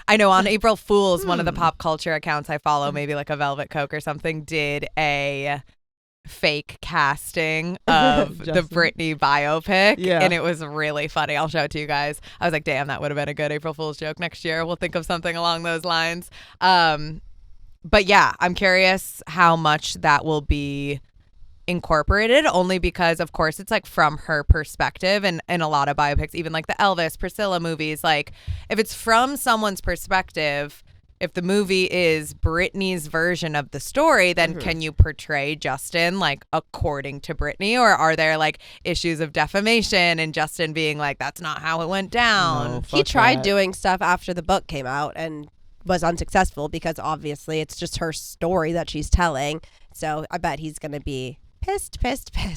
Speaker 4: I know on April Fool's, one of the pop culture accounts I follow, maybe like a Velvet Coke or something, did a fake casting of the Britney biopic.
Speaker 3: Yeah.
Speaker 4: And it was really funny. I'll show it to you guys. I was like, damn, that would have been a good April Fool's joke next year. We'll think of something along those lines. But yeah, I'm curious how much that will be incorporated, only because of course it's like from her perspective, and in a lot of biopics, even like the Elvis, Priscilla movies, like if it's from someone's perspective, if the movie is Britney's version of the story, then can you portray Justin like according to Britney, or are there like issues of defamation and Justin being like, that's not how it went down?
Speaker 3: No,
Speaker 6: He
Speaker 3: fuck
Speaker 6: tried
Speaker 3: that.
Speaker 6: doing stuff after the book came out and was unsuccessful because obviously it's just her story that she's telling. So I bet he's going to be pissed.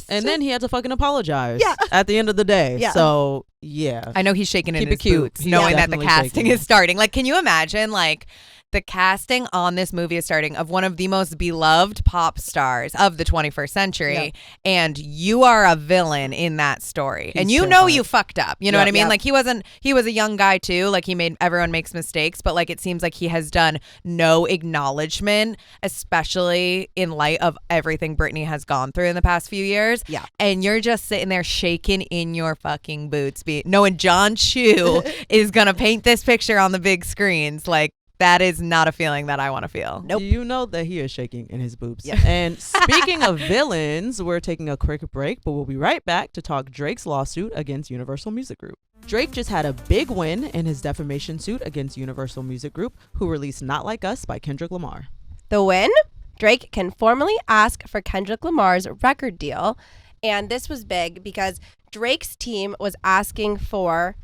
Speaker 3: And then he had to fucking apologize.
Speaker 6: Yeah.
Speaker 3: At the end of the day.
Speaker 6: Yeah.
Speaker 3: So yeah.
Speaker 4: I know he's shaking in
Speaker 3: Keep
Speaker 4: his
Speaker 3: it cute.
Speaker 4: boots,
Speaker 3: He's
Speaker 4: knowing that the
Speaker 3: definitely
Speaker 4: casting
Speaker 3: shaking.
Speaker 4: is starting. Like, can you imagine, like, the casting on this movie is starting of one of the most beloved pop stars of the 21st century, and you are a villain in that story, and you know
Speaker 3: terrifying.
Speaker 4: you fucked up. You know what I mean?
Speaker 6: Yep.
Speaker 4: Like, he was a young guy too. Like, everyone makes mistakes, but like it seems like he has done no acknowledgement, especially in light of everything Britney has gone through in the past few years.
Speaker 6: Yeah.
Speaker 4: And you're just sitting there shaking in your fucking boots, knowing John Chu is gonna paint this picture on the big screens. Like, that is not a feeling that I want to feel.
Speaker 6: Nope.
Speaker 3: You know that he is shaking in his boobs.
Speaker 6: Yeah.
Speaker 3: And speaking of villains, we're taking a quick break, but we'll be right back to talk Drake's lawsuit against Universal Music Group. Drake just had a big win in his defamation suit against Universal Music Group, who released Not Like Us by Kendrick Lamar.
Speaker 6: The win? Drake can formally ask for Kendrick Lamar's record deal. And this was big because Drake's team was asking for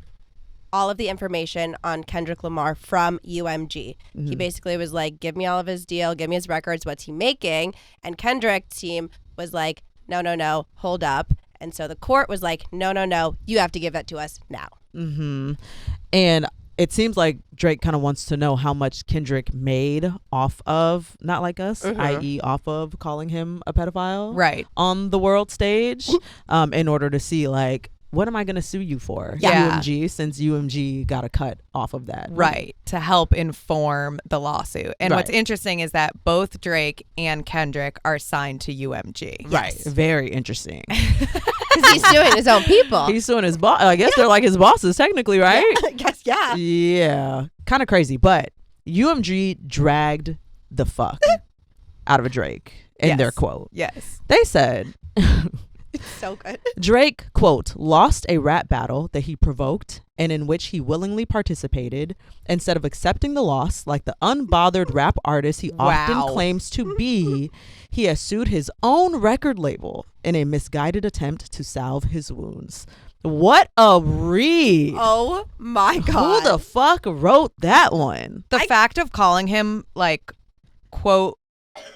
Speaker 6: all of the information on Kendrick Lamar from UMG. He basically was like, give me all of his deal, give me his records, what's he making? And Kendrick's team was like, no, hold up. And so the court was like, no, you have to give that to us now.
Speaker 3: And it seems like Drake kind of wants to know how much Kendrick made off of Not Like Us, i.e. off of calling him a pedophile on the world stage, in order to see, like, what am I going to sue you for? UMG, since UMG got a cut off of that.
Speaker 4: Right, to help inform the lawsuit. And what's interesting is that both Drake and Kendrick are signed to UMG.
Speaker 3: Right, very interesting.
Speaker 6: Because he's suing his own people.
Speaker 3: He's suing his boss. I guess they're like his bosses, technically, right?
Speaker 6: I guess, yeah.
Speaker 3: Yeah, kind of crazy. But UMG dragged the fuck out of Drake in their quote.
Speaker 4: Yes.
Speaker 3: They said...
Speaker 6: So good.
Speaker 3: Drake, quote, lost a rap battle that he provoked and in which he willingly participated. Instead of accepting the loss like the unbothered rap artist he often claims to be, he has sued his own record label in a misguided attempt to salve his wounds. What a read.
Speaker 6: Oh my God.
Speaker 3: Who the fuck wrote that one?
Speaker 4: The fact of calling him, like, quote,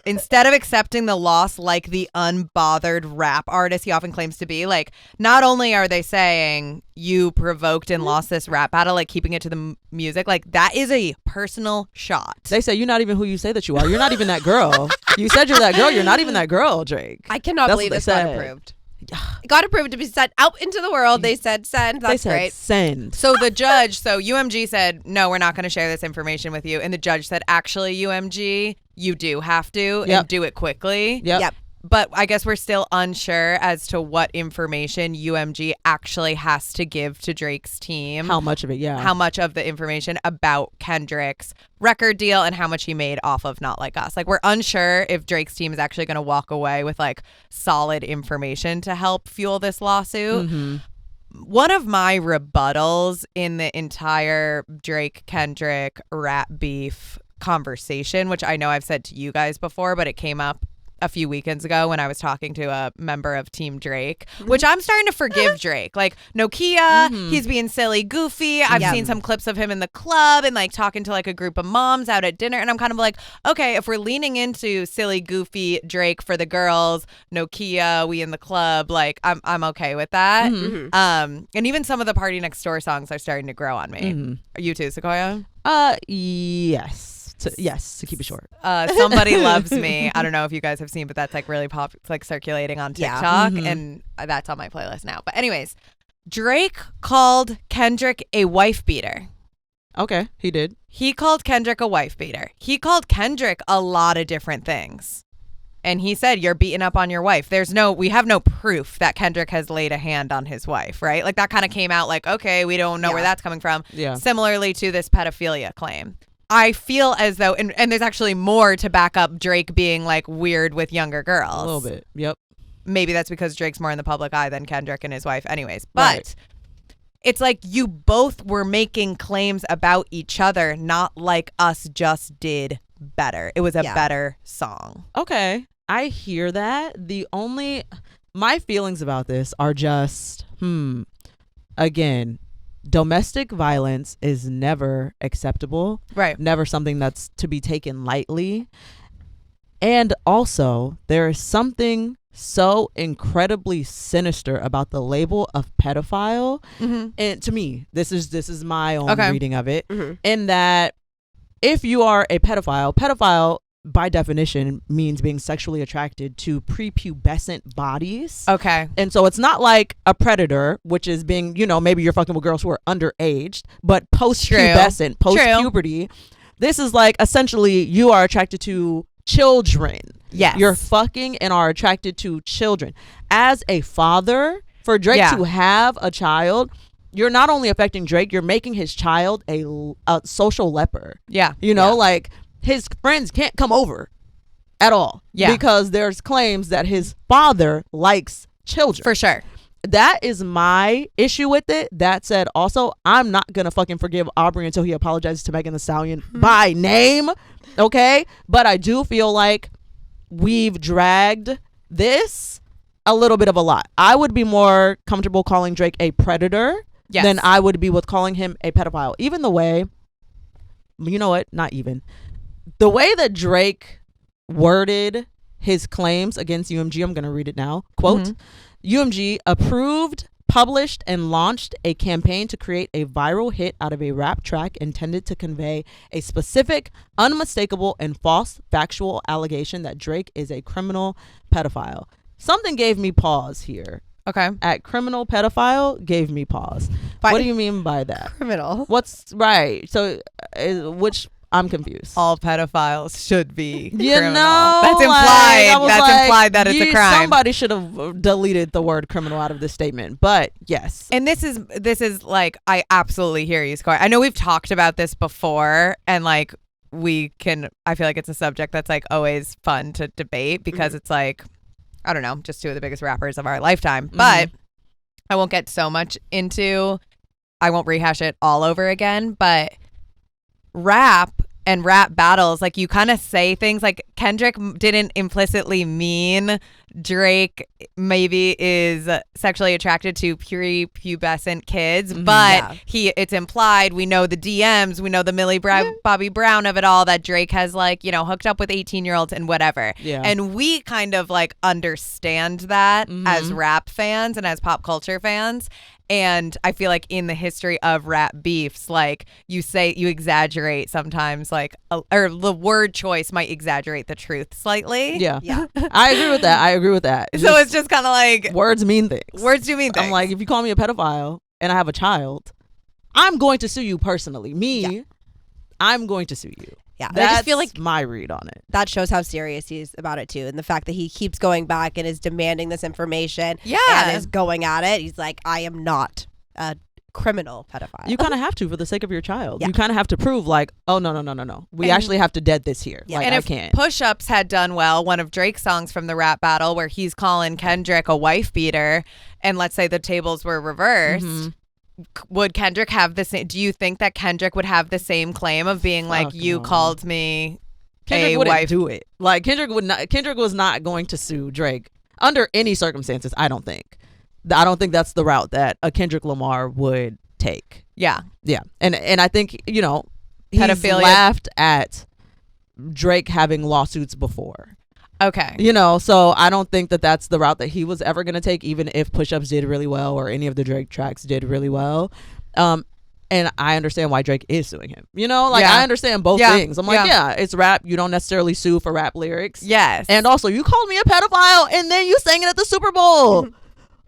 Speaker 4: instead of accepting the loss like the unbothered rap artist he often claims to be, like, not only are they saying you provoked and lost this rap battle, like keeping it to the music, like that is a personal shot.
Speaker 3: They say you're not even who you say that you are. You're not even that girl. You said you're that girl. You're not even that girl, Drake.
Speaker 6: I cannot believe this got approved. It got approved to be sent out into the world. They said send. That's great.
Speaker 3: Send.
Speaker 4: So the judge, UMG said, no, we're not going to share this information with you. And the judge said, actually, UMG, you do have to and do it quickly.
Speaker 3: Yep.
Speaker 4: But I guess we're still unsure as to what information UMG actually has to give to Drake's team.
Speaker 3: How much of it,
Speaker 4: How much of the information about Kendrick's record deal and how much he made off of Not Like Us. Like, we're unsure if Drake's team is actually going to walk away with, like, solid information to help fuel this lawsuit. One of my rebuttals in the entire Drake-Kendrick rap beef conversation, which I know I've said to you guys before, but it came up a few weekends ago when I was talking to a member of Team Drake, which I'm starting to forgive Drake. Like, Nokia, he's being silly, goofy. I've seen some clips of him in the club and like talking to like a group of moms out at dinner. And I'm kind of like, okay, if we're leaning into silly, goofy Drake for the girls, Nokia, we in the club, like I'm okay with that. And even some of the Party Next Door songs are starting to grow on me. Are you too, Sequoia?
Speaker 3: Yes. To keep it short.
Speaker 4: Somebody Loves Me. I don't know if you guys have seen, but that's like really it's like circulating on TikTok, and that's on my playlist now. But anyways, Drake called Kendrick a wife beater.
Speaker 3: Okay, he did.
Speaker 4: He called Kendrick a wife beater. He called Kendrick a lot of different things. And he said, you're beating up on your wife. We have no proof that Kendrick has laid a hand on his wife, right? Like that kind of came out like, okay, we don't know where that's coming from.
Speaker 3: Yeah.
Speaker 4: Similarly to this pedophilia claim. I feel as though, and there's actually more to back up Drake being like weird with younger girls.
Speaker 3: A little bit. Yep.
Speaker 4: Maybe that's because Drake's more in the public eye than Kendrick and his wife anyways. But it's like you both were making claims about each other, not like Us just did better. It was a better song.
Speaker 3: Okay. I hear that. My feelings about this are just, again, domestic violence is never acceptable.
Speaker 4: Right.
Speaker 3: Never something that's to be taken lightly. And also, there is something so incredibly sinister about the label of pedophile. And to me, this is my own reading of it. In that if you are a pedophile by definition means being sexually attracted to prepubescent bodies.
Speaker 4: Okay.
Speaker 3: And so it's not like a predator, which is being, maybe you're fucking with girls who are underaged, but post-pubescent, post-puberty. This is like essentially you are attracted to children.
Speaker 4: Yes.
Speaker 3: You're fucking and are attracted to children. As a father, for Drake to have a child, you're not only affecting Drake, you're making his child a social leper.
Speaker 4: Yeah.
Speaker 3: You know, like his friends can't come over at all.
Speaker 4: Yeah.
Speaker 3: Because there's claims that his father likes children.
Speaker 4: For sure.
Speaker 3: That is my issue with it. That said, also, I'm not going to fucking forgive Aubrey until he apologizes to Megan Thee Stallion by name. Okay? But I do feel like we've dragged this a little bit of a lot. I would be more comfortable calling Drake a predator than I would be with calling him a pedophile. Even the way, you know what? Not even. The way that Drake worded his claims against UMG, I'm going to read it now. Quote, UMG approved, published, and launched a campaign to create a viral hit out of a rap track intended to convey a specific, unmistakable, and false factual allegation that Drake is a criminal pedophile. Something gave me pause here.
Speaker 4: Okay.
Speaker 3: At criminal pedophile gave me pause. What do you mean by that?
Speaker 6: Criminal.
Speaker 3: What's right? So, which I'm confused.
Speaker 4: All pedophiles should be
Speaker 3: You
Speaker 4: criminal.
Speaker 3: know,
Speaker 4: That's
Speaker 3: like,
Speaker 4: implied. That's implied that it's a crime.
Speaker 3: Somebody should have deleted the word criminal out of this statement. But yes.
Speaker 4: And this is like, I absolutely hear you, Sequoia. I know we've talked about this before, and like I feel like it's a subject that's like always fun to debate because it's like, I don't know, just two of the biggest rappers of our lifetime. But I won't get so much I won't rehash it all over again, but rap and rap battles, like you kind of say things like Kendrick didn't implicitly mean Drake maybe is sexually attracted to prepubescent kids, but it's implied. We know the DMs, we know the Millie Bobby Brown of it all, that Drake has like, you know, hooked up with 18-year-olds and whatever. Yeah. And we kind of like understand that as rap fans and as pop culture fans. And I feel like in the history of rap beefs, like you exaggerate sometimes, like, or the word choice might exaggerate the truth slightly.
Speaker 3: Yeah. I agree with that.
Speaker 4: So it's just kind of like
Speaker 3: words mean things.
Speaker 4: Words do mean things.
Speaker 3: I'm like, if you call me a pedophile and I have a child, I'm going to sue you personally. I'm going to sue you.
Speaker 6: Yeah,
Speaker 3: that's
Speaker 6: I just feel like
Speaker 3: my read on it.
Speaker 6: That shows how serious he is about it too, and the fact that he keeps going back and is demanding this information. And is going at it. He's like, I am not a criminal pedophile.
Speaker 3: You kind of have to for the sake of your child. You kind of have to prove like, oh no. We actually have to dead this here. Like,
Speaker 4: and
Speaker 3: I can't.
Speaker 4: Push-Ups had done well, one of Drake's songs from the rap battle where he's calling Kendrick a wife beater, and let's say the tables were reversed. Would Kendrick have the same? Do you think that Kendrick would have the same claim of being like, you called me
Speaker 3: Kendrick
Speaker 4: a
Speaker 3: wouldn't
Speaker 4: wife?
Speaker 3: do it. Like Kendrick was not going to sue Drake under any circumstances. I don't think that's the route that a Kendrick Lamar would take. Yeah. And I think, you know, he's
Speaker 4: pedophilia
Speaker 3: laughed at Drake having lawsuits before.
Speaker 4: Okay.
Speaker 3: You know, so I don't think that that's the route that he was ever going to take, even if Push-Ups did really well or any of the Drake tracks did really well. And I understand why Drake is suing him. You know, like I understand both things. I'm like, it's rap. You don't necessarily sue for rap lyrics.
Speaker 4: Yes.
Speaker 3: And also, you called me a pedophile and then you sang it at the Super Bowl.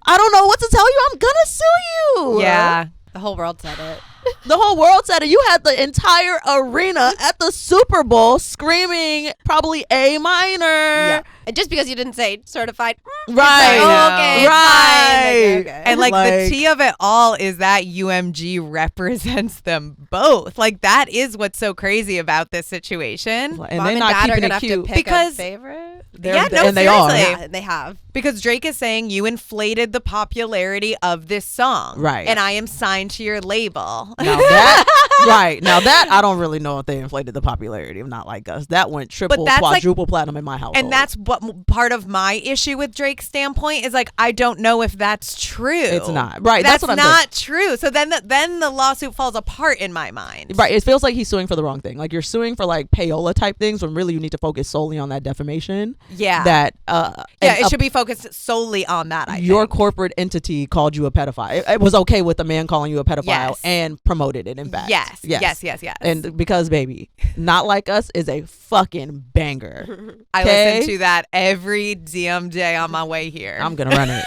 Speaker 3: I don't know what to tell you. I'm going to sue you.
Speaker 4: Yeah.
Speaker 6: The whole world said it.
Speaker 3: The whole world said it. You had the entire arena at the Super Bowl screaming probably A minor.
Speaker 6: Yeah. And just because you didn't say certified.
Speaker 3: Right.
Speaker 6: Okay.
Speaker 3: Right.
Speaker 6: Okay.
Speaker 4: And like the tea of it all is that UMG represents them both. Like that is what's so crazy about this situation.
Speaker 3: And
Speaker 6: Mom
Speaker 3: they're
Speaker 6: and
Speaker 3: not
Speaker 6: Dad are
Speaker 3: keeping
Speaker 6: gonna
Speaker 3: it
Speaker 6: have to
Speaker 3: cute.
Speaker 6: pick
Speaker 4: Because
Speaker 6: a favorite.
Speaker 3: And they are.
Speaker 6: Yeah, and they have.
Speaker 4: Because Drake is saying you inflated the popularity of this song.
Speaker 3: Right.
Speaker 4: And I am signed to your label.
Speaker 3: Now that I don't really know if they inflated the popularity of Not Like Us. That went triple, quadruple platinum in my household.
Speaker 4: And that's what part of my issue with Drake's standpoint is like, I don't know if that's true.
Speaker 3: It's not. Right.
Speaker 4: That's
Speaker 3: what I'm
Speaker 4: not
Speaker 3: saying.
Speaker 4: true. So then the lawsuit falls apart in my mind.
Speaker 3: Right. It feels like he's suing for the wrong thing. Like you're suing for like payola type things when really you need to focus solely on that defamation.
Speaker 4: Yeah.
Speaker 3: That
Speaker 4: it should be focused solely on that. I
Speaker 3: your
Speaker 4: think.
Speaker 3: corporate entity called you a pedophile. It was okay with a man calling you a pedophile
Speaker 4: Yes.
Speaker 3: and promoted it. In fact,
Speaker 4: yes.
Speaker 3: And because baby, Not Like Us is a fucking banger.
Speaker 4: I listen to that every damn day on my way here.
Speaker 3: I'm gonna run it.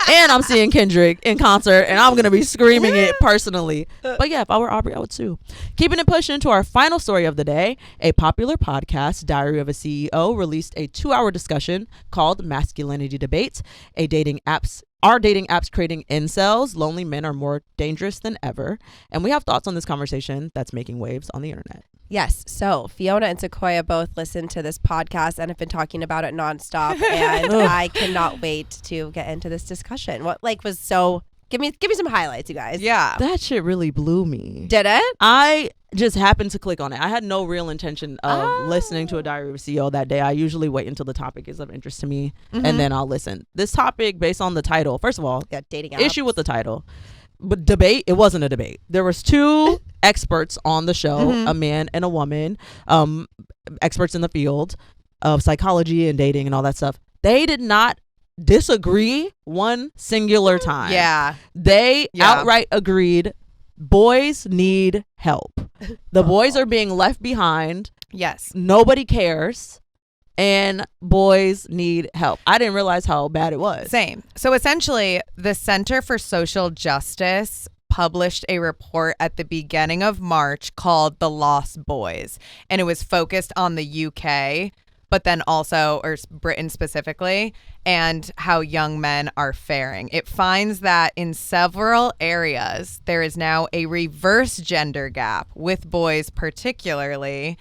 Speaker 3: And I'm seeing Kendrick in concert and I'm gonna be screaming it personally. But yeah, if I were Aubrey, I would sue. Keeping it pushing to our final story of the day. A popular podcast, Diary of a CEO, released a 2-hour discussion called Masculinity Debates, a dating app's Are dating apps creating incels? Lonely men are more dangerous than ever. And we have thoughts on this conversation that's making waves on the internet.
Speaker 6: Yes. So Fiona and Sequoia both listen to this podcast and have been talking about it nonstop. And I cannot wait to get into this discussion. What was so... Give me some highlights, you guys.
Speaker 4: Yeah.
Speaker 3: That shit really blew me.
Speaker 6: Did it?
Speaker 3: I just happened to click on it. I had no real intention of listening to a Diary of a CEO that day. I usually wait until the topic is of interest to me, and then I'll listen. This topic, based on the title, first of all,
Speaker 6: dating apps.
Speaker 3: issue with the title. But debate, it wasn't a debate. There was two experts on the show, a man and a woman, experts in the field of psychology and dating and all that stuff. They did not disagree one singular time.
Speaker 4: Yeah.
Speaker 3: They outright agreed boys need help. The boys are being left behind.
Speaker 4: Yes.
Speaker 3: Nobody cares. And boys need help. I didn't realize how bad it was.
Speaker 4: Same. So essentially, the Center for Social Justice published a report at the beginning of March called The Lost Boys. And it was focused on the UK, but then also, or Britain specifically, and how young men are faring. It finds that in several areas, there is now a reverse gender gap, with boys particularly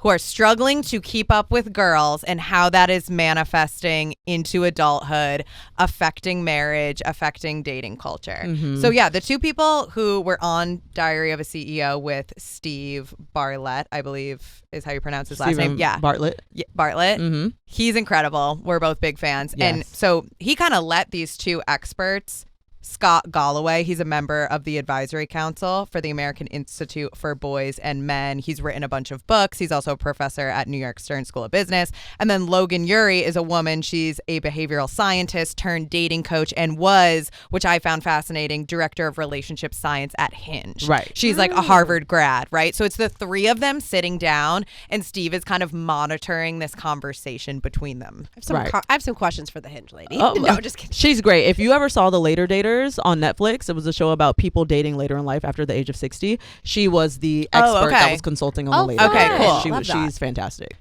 Speaker 4: who are struggling to keep up with girls, and how that is manifesting into adulthood, affecting marriage, affecting dating culture. So yeah, the two people who were on Diary of a CEO with Steve Bartlett, I believe is how you pronounce his last name. Yeah.
Speaker 3: Bartlett.
Speaker 4: Yeah, Bartlett. He's incredible. We're both big fans.
Speaker 3: Yes.
Speaker 4: And so he kind of let these two experts, Scott Galloway, he's a member of the advisory council for the American Institute for Boys and Men. He's written a bunch of books. He's also a professor at New York Stern School of Business. And then Logan Ury is a woman. She's a behavioral scientist turned dating coach, and was, which I found fascinating, director of relationship science at Hinge.
Speaker 3: Right.
Speaker 4: She's like a Harvard grad, right? So it's the three of them sitting down, and Steve is kind of monitoring this conversation between them.
Speaker 6: I have some questions for the Hinge lady.
Speaker 3: Oh,
Speaker 6: no, just kidding. She's
Speaker 3: great. If you ever saw The Later Daters on Netflix, it was a show about people dating later in life after the age of 60. She was the expert that was consulting on the later.
Speaker 4: Okay, cool.
Speaker 3: She's fantastic.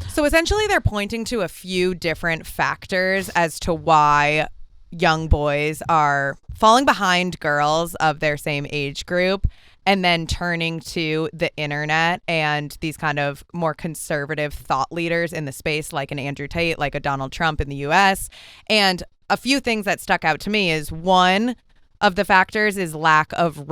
Speaker 4: So essentially, they're pointing to a few different factors as to why young boys are falling behind girls of their same age group, and then turning to the internet and these kind of more conservative thought leaders in the space, like an Andrew Tate, like a Donald Trump in the US. And a few things that stuck out to me is, one of the factors is lack of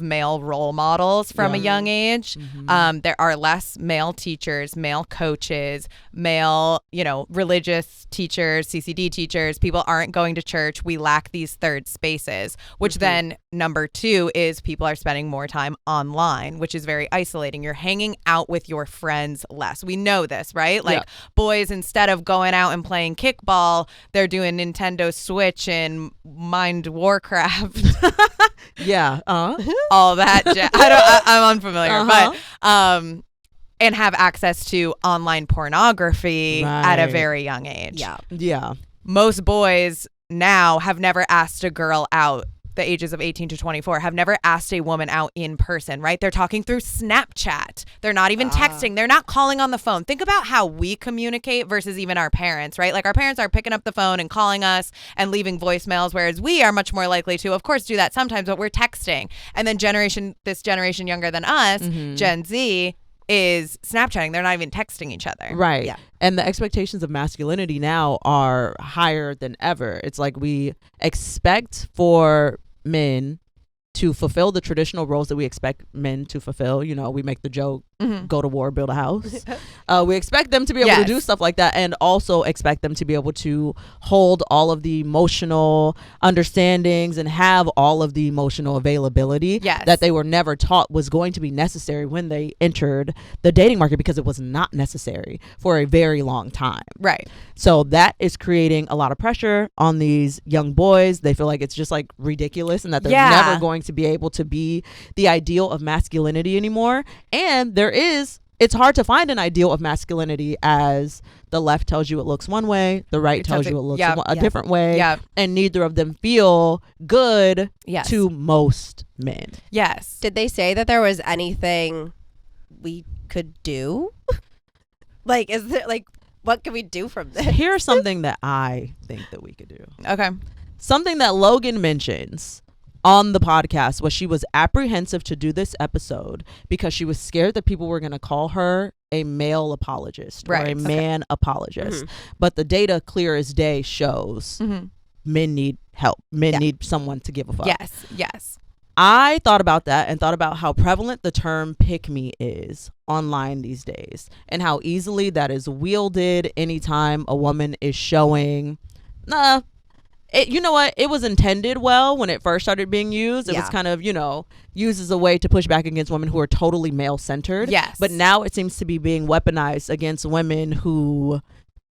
Speaker 4: male role models from a young age. There are less male teachers, male coaches, male, religious teachers, CCD teachers. People aren't going to church. We lack these third spaces, which then number two is people are spending more time online, which is very isolating. You're hanging out with your friends less. We know this, right? Like boys, instead of going out and playing kickball, they're doing Nintendo Switch and Mind Warcraft. All that I'm unfamiliar, but and have access to online pornography at a very young age. Most boys now have never asked a girl out. The ages of 18 to 24 have never asked a woman out in person, right? They're talking through Snapchat. They're not even texting. They're not calling on the phone. Think about how we communicate versus even our parents, right? Like our parents are picking up the phone and calling us and leaving voicemails, whereas we are much more likely to, of course, do that sometimes, but we're texting. And then this generation younger than us, Gen Z, is Snapchatting. They're not even texting each other.
Speaker 3: Right. Yeah. And the expectations of masculinity now are higher than ever. It's like we expect for men to fulfill the traditional roles that we expect men to fulfill. We make the joke, go to war, build a house. We expect them to be able to do stuff like that, and also expect them to be able to hold all of the emotional understandings and have all of the emotional availability that they were never taught was going to be necessary when they entered the dating market, because it was not necessary for a very long time.
Speaker 4: Right.
Speaker 3: So that is creating a lot of pressure on these young boys. They feel like it's just like ridiculous, and that they're never going to be able to be the ideal of masculinity anymore. And it's hard to find an ideal of masculinity as the left tells you it looks one way, the right tells you it looks a different way, and neither of them feel good to most men.
Speaker 4: Yes.
Speaker 6: Did they say that there was anything we could do? Is there what can we do from this?
Speaker 3: Here's something that I think that we could do.
Speaker 4: Okay.
Speaker 3: something that Logan mentions on the podcast was she was apprehensive to do this episode because she was scared that people were going to call her a male apologist or a man apologist. But the data clear as day shows men need help. Men need someone to give a fuck.
Speaker 4: Yes.
Speaker 3: I thought about that and thought about how prevalent the term pick me is online these days and how easily that is wielded anytime a woman is showing, you know what? It was intended well when it first started being used. It was kind of, used as a way to push back against women who are totally male-centered.
Speaker 4: Yes.
Speaker 3: But now it seems to be being weaponized against women who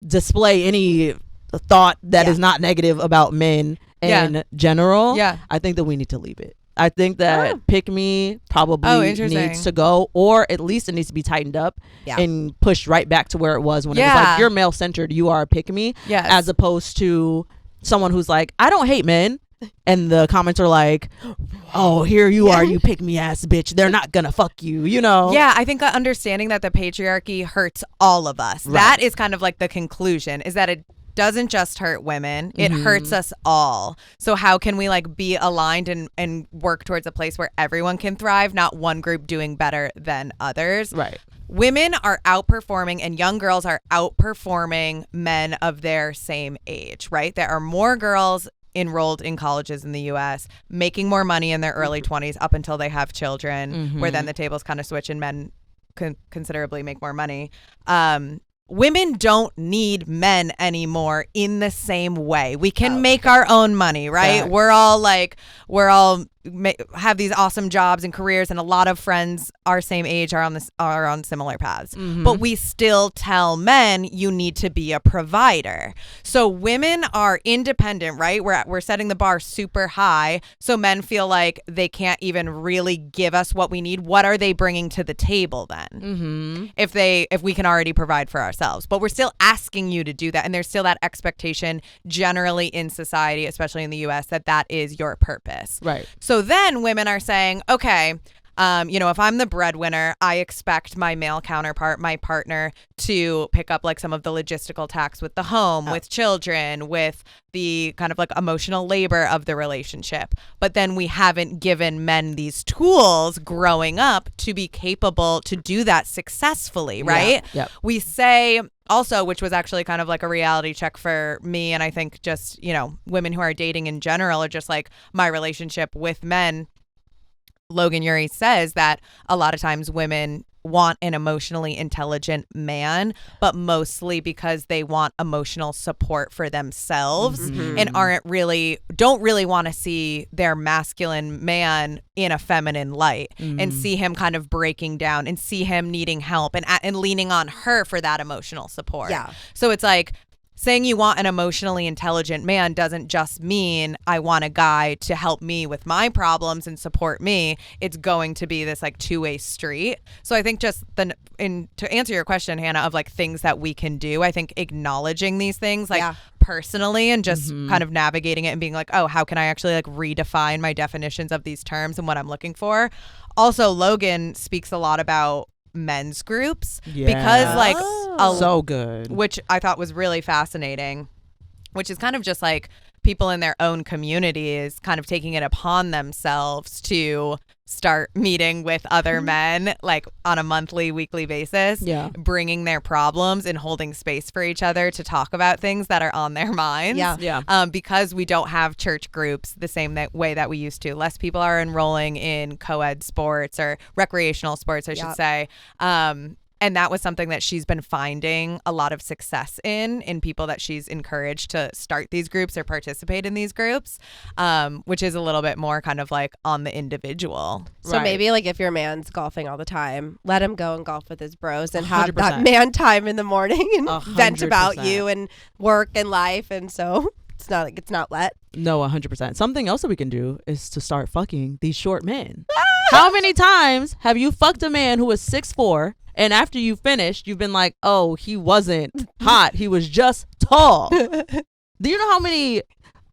Speaker 3: display any thought that is not negative about men in general. I think that we need to leave it. I think that pick me probably needs to go, or at least it needs to be tightened up and pushed right back to where it was when it was like, you're male-centered, you are a pick me, as opposed to someone who's like, I don't hate men, and the comments are like, oh, here you are, you pick me ass bitch, they're not gonna fuck you,
Speaker 4: I think understanding that the patriarchy hurts all of us, that is kind of like the conclusion, is that it doesn't just hurt women, it hurts us all. So how can we like be aligned and work towards a place where everyone can thrive, not one group doing better than others? Women are outperforming and young girls are outperforming men of their same age, right? There are more girls enrolled in colleges in the US making more money in their early 20s up until they have children, where then the tables kind of switch and men considerably make more money. Women don't need men anymore in the same way. We can make our own money, right? We're all have these awesome jobs and careers, and a lot of friends our same age are on similar paths. But we still tell men you need to be a provider. So women are independent, right? We're setting the bar super high, so men feel like they can't even really give us what we need. What are they bringing to the table then? If we can already provide for ourselves, but we're still asking you to do that, and there's still that expectation generally in society, especially in the US, that is your purpose. So then women are saying, okay, if I'm the breadwinner, I expect my male counterpart, my partner, to pick up like some of the logistical tasks with the home, with children, with the kind of like emotional labor of the relationship. But then we haven't given men these tools growing up to be capable to do that successfully, right? We say also, which was actually kind of like a reality check for me, and I think just, women who are dating in general, are just like, my relationship with men, Logan Ury says that a lot of times women want an emotionally intelligent man, but mostly because they want emotional support for themselves and don't really want to see their masculine man in a feminine light and see him kind of breaking down and see him needing help and leaning on her for that emotional support. So it's like, saying you want an emotionally intelligent man doesn't just mean I want a guy to help me with my problems and support me. It's going to be this like two-way street. So I think just to answer your question, Hannah, of like things that we can do, I think acknowledging these things like personally and just kind of navigating it and being like, oh, how can I actually like redefine my definitions of these terms and what I'm looking for? Also, Logan speaks a lot about men's groups because like
Speaker 3: so good,
Speaker 4: which I thought was really fascinating, which is kind of just like people in their own communities kind of taking it upon themselves to start meeting with other men like on a monthly, weekly basis, bringing their problems and holding space for each other to talk about things that are on their minds. Because we don't have church groups the same way that we used to. Less people are enrolling in co-ed sports or recreational sports, I should say. And that was something that she's been finding a lot of success in people that she's encouraged to start these groups or participate in these groups, which is a little bit more kind of like on the individual.
Speaker 6: So maybe like if your man's golfing all the time, let him go and golf with his bros and have that man time in the morning and vent about you and work and life. And so it's not let.
Speaker 3: No, 100%. Something else that we can do is to start fucking these short men. How many times have you fucked a man who was 6'4", and after you finished, you've been like, oh, he wasn't hot. He was just tall. Do you know how many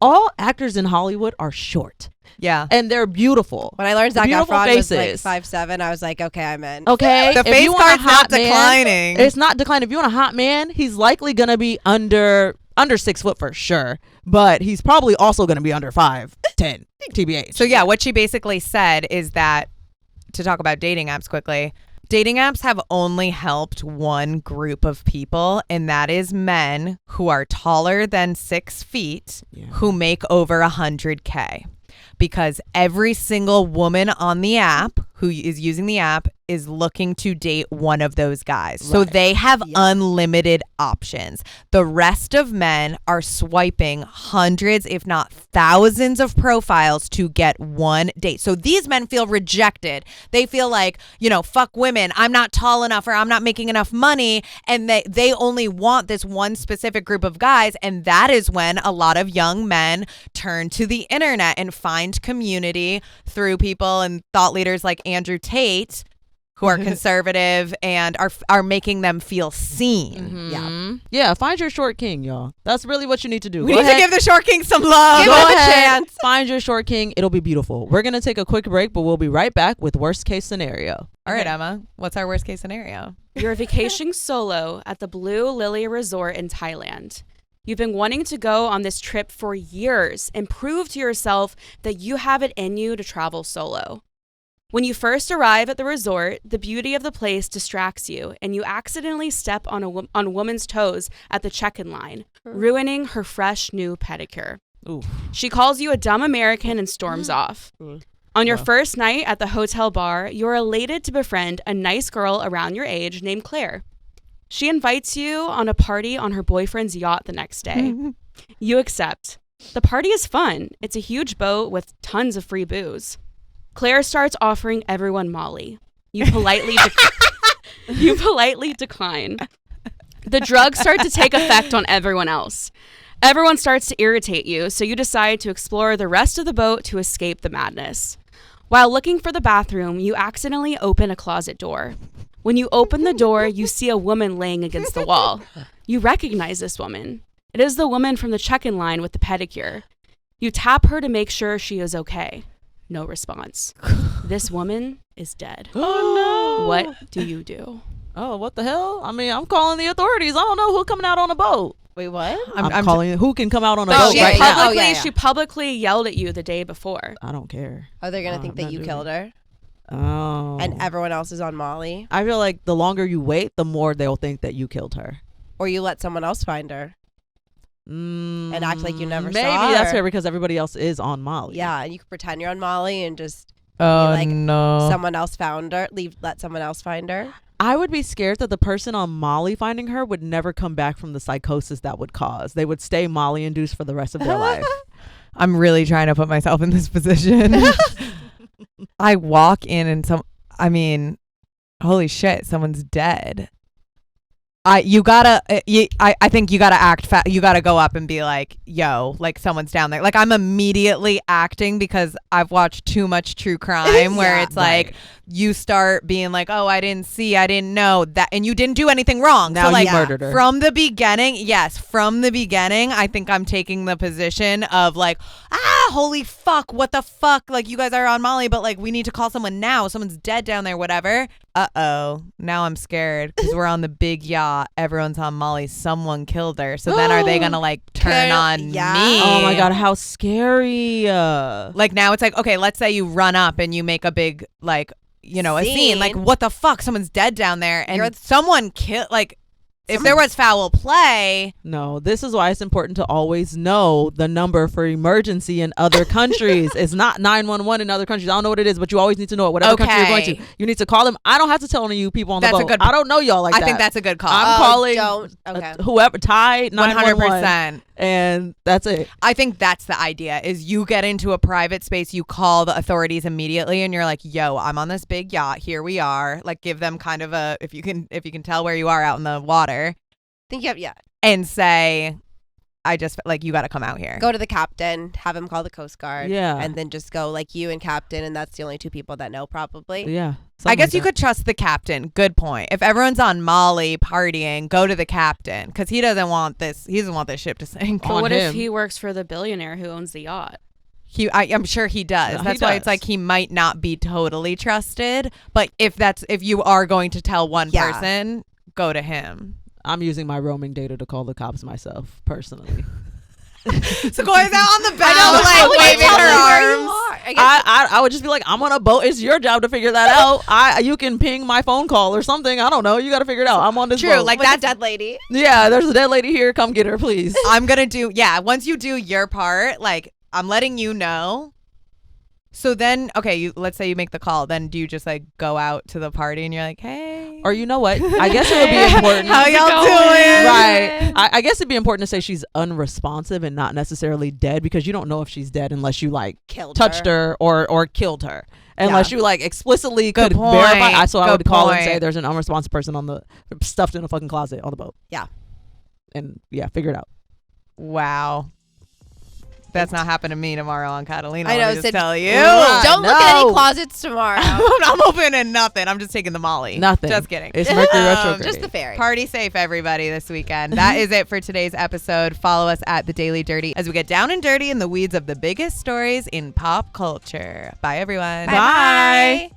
Speaker 3: all actors in Hollywood are short? And they're beautiful.
Speaker 6: When I learned Zac Efron was like 5'7", I was like, okay, I'm in.
Speaker 3: Okay.
Speaker 4: The face card's not declining.
Speaker 3: It's not declining. If you want a hot man, he's likely going to be under under 6 foot for sure, but he's probably also going to be under 5'10", TBH.
Speaker 4: So yeah, what she basically said is that, to talk about dating apps quickly, dating apps have only helped one group of people, and that is men who are taller than 6 feet who make over 100K. Because every single woman on the app who is using the app is looking to date one of those guys. Right. So they have unlimited options. The rest of men are swiping hundreds, if not thousands of profiles to get one date. So these men feel rejected. They feel like, fuck women. I'm not tall enough or I'm not making enough money. And they only want this one specific group of guys. And that is when a lot of young men turn to the internet and find community through people and thought leaders like Andrew Tate, who are conservative and are making them feel seen.
Speaker 3: Yeah, find your short king, y'all. That's really what you need to do.
Speaker 4: We need to give the short king some love.
Speaker 6: Give him a chance.
Speaker 3: Find your short king. It'll be beautiful. We're going to take a quick break, but we'll be right back with worst case scenario.
Speaker 4: All right, Emma, what's our worst case scenario?
Speaker 5: You're vacationing solo at the Blue Lily Resort in Thailand. You've been wanting to go on this trip for years and prove to yourself that you have it in you to travel solo. When you first arrive at the resort, the beauty of the place distracts you, and you accidentally step on a woman's toes at the check-in line, ruining her fresh new pedicure. Ooh. She calls you a dumb American and storms off. On your first night at the hotel bar, you're elated to befriend a nice girl around your age named Claire. She invites you on a party on her boyfriend's yacht the next day. You accept. The party is fun. It's a huge boat with tons of free booze. Claire starts offering everyone Molly. You politely decline. The drugs start to take effect on everyone else. Everyone starts to irritate you, so you decide to explore the rest of the boat to escape the madness. While looking for the bathroom, you accidentally open a closet door. When you open the door, you see a woman laying against the wall. You recognize this woman. It is the woman from the check-in line with the pedicure. You tap her to make sure she is okay. No response. This woman is dead.
Speaker 3: Oh, no.
Speaker 5: What do you do?
Speaker 3: Oh, what the hell? I mean, I'm calling the authorities. I don't know who's coming out on a boat.
Speaker 6: Wait, what?
Speaker 3: I'm calling who can come out on a
Speaker 5: boat
Speaker 3: right now.
Speaker 5: She publicly yelled at you the day before.
Speaker 3: I don't care.
Speaker 6: Oh, they're going to think that you killed her?
Speaker 3: Oh.
Speaker 6: And everyone else is on Molly?
Speaker 3: I feel like the longer you wait, the more they'll think that you killed her.
Speaker 6: Or you let someone else find her. And act like you never saw her.
Speaker 3: Maybe that's fair because everybody else is on Molly.
Speaker 6: Yeah, and you can pretend you're on Molly and just be like, someone else found her. Let someone else find her.
Speaker 3: I would be scared that the person on Molly finding her would never come back from the psychosis that would cause. They would stay Molly induced for the rest of their life.
Speaker 4: I'm really trying to put myself in this position. I walk in and holy shit, someone's dead. I think you gotta act you gotta go up and be like, yo, like someone's down there. Like I'm immediately acting because I've watched too much true crime where it's like you start being like, oh, I didn't know that, and you didn't do anything wrong.
Speaker 3: Now
Speaker 4: so like
Speaker 3: you murdered her.
Speaker 4: From the beginning, I think I'm taking the position of like, holy fuck, what the fuck? Like you guys are on Molly, but like we need to call someone now. Someone's dead down there, whatever. Uh-oh. Now I'm scared because we're on the big yacht. Everyone's on Molly. Someone killed her. So then are they going to like turn on me?
Speaker 3: Oh my God, how scary.
Speaker 4: Like now it's like, okay, let's say you run up and you make a big like, a scene. Like what the fuck? Someone's dead down there and someone killed, like if there was foul play.
Speaker 3: No, this is why it's important to always know the number for emergency in other countries. It's not 911 in other countries. I don't know what it is, but you always need to know it. Whatever country you're going to, you need to call them. I don't have to tell any of you people on the boat. I don't know y'all like that.
Speaker 4: I think that's a good call.
Speaker 3: I'm calling whoever, Thai 911. 100%. And that's it.
Speaker 4: I think that's the idea is you get into a private space, you call the authorities immediately and you're like, yo, I'm on this big yacht. Here we are. Like give them kind of a, if you can tell where you are out in the water. And say, I just like you got to come out here.
Speaker 6: Go to the captain, have him call the Coast Guard.
Speaker 3: Yeah.
Speaker 6: And then just go like you and captain. And that's the only two people that know probably.
Speaker 3: Yeah.
Speaker 4: I guess you could trust the captain. Good point. If everyone's on Molly partying, go to the captain because he doesn't want this. He doesn't want this ship to sink.
Speaker 5: But what if he works for the billionaire who owns the yacht?
Speaker 4: I'm sure he does. That's why it's like he might not be totally trusted. But if you are going to tell one person, go to him.
Speaker 3: I'm using my roaming data to call the cops myself, personally.
Speaker 4: Sequoia's out on the bow, like waving her arms.
Speaker 3: I would just be like, I'm on a boat. It's your job to figure that out. You can ping my phone call or something. I don't know. You got to figure it out. I'm on this boat.
Speaker 4: True, like
Speaker 6: With
Speaker 4: that
Speaker 6: dead lady.
Speaker 3: Yeah, there's a dead lady here. Come get her, please.
Speaker 4: I'm gonna do. Yeah, once you do your part, like I'm letting you know. So then, okay, let's say you make the call. Then do you just like go out to the party and you're like, hey?
Speaker 3: Or you know what? I guess it would be important.
Speaker 4: How y'all doing?
Speaker 3: Right. I guess it'd be important to say she's unresponsive and not necessarily dead, because you don't know if she's dead unless you like touched her or killed her. Unless you like explicitly could verify. So I would call and say there's an unresponsive person stuffed in a fucking closet on the boat.
Speaker 6: Yeah.
Speaker 3: And figure it out.
Speaker 4: Wow. That's not happening to me tomorrow on Catalina.
Speaker 6: I know.
Speaker 4: Just tell you.
Speaker 6: Don't look at any closets tomorrow.
Speaker 4: I'm opening nothing. I'm just taking the Molly.
Speaker 3: Nothing.
Speaker 4: Just kidding.
Speaker 3: It's Mercury retrograde.
Speaker 6: Just the ferry.
Speaker 4: Party safe, everybody, this weekend. That is it for today's episode. Follow us at The Daily Dirty as we get down and dirty in the weeds of the biggest stories in pop culture. Bye, everyone.
Speaker 3: Bye.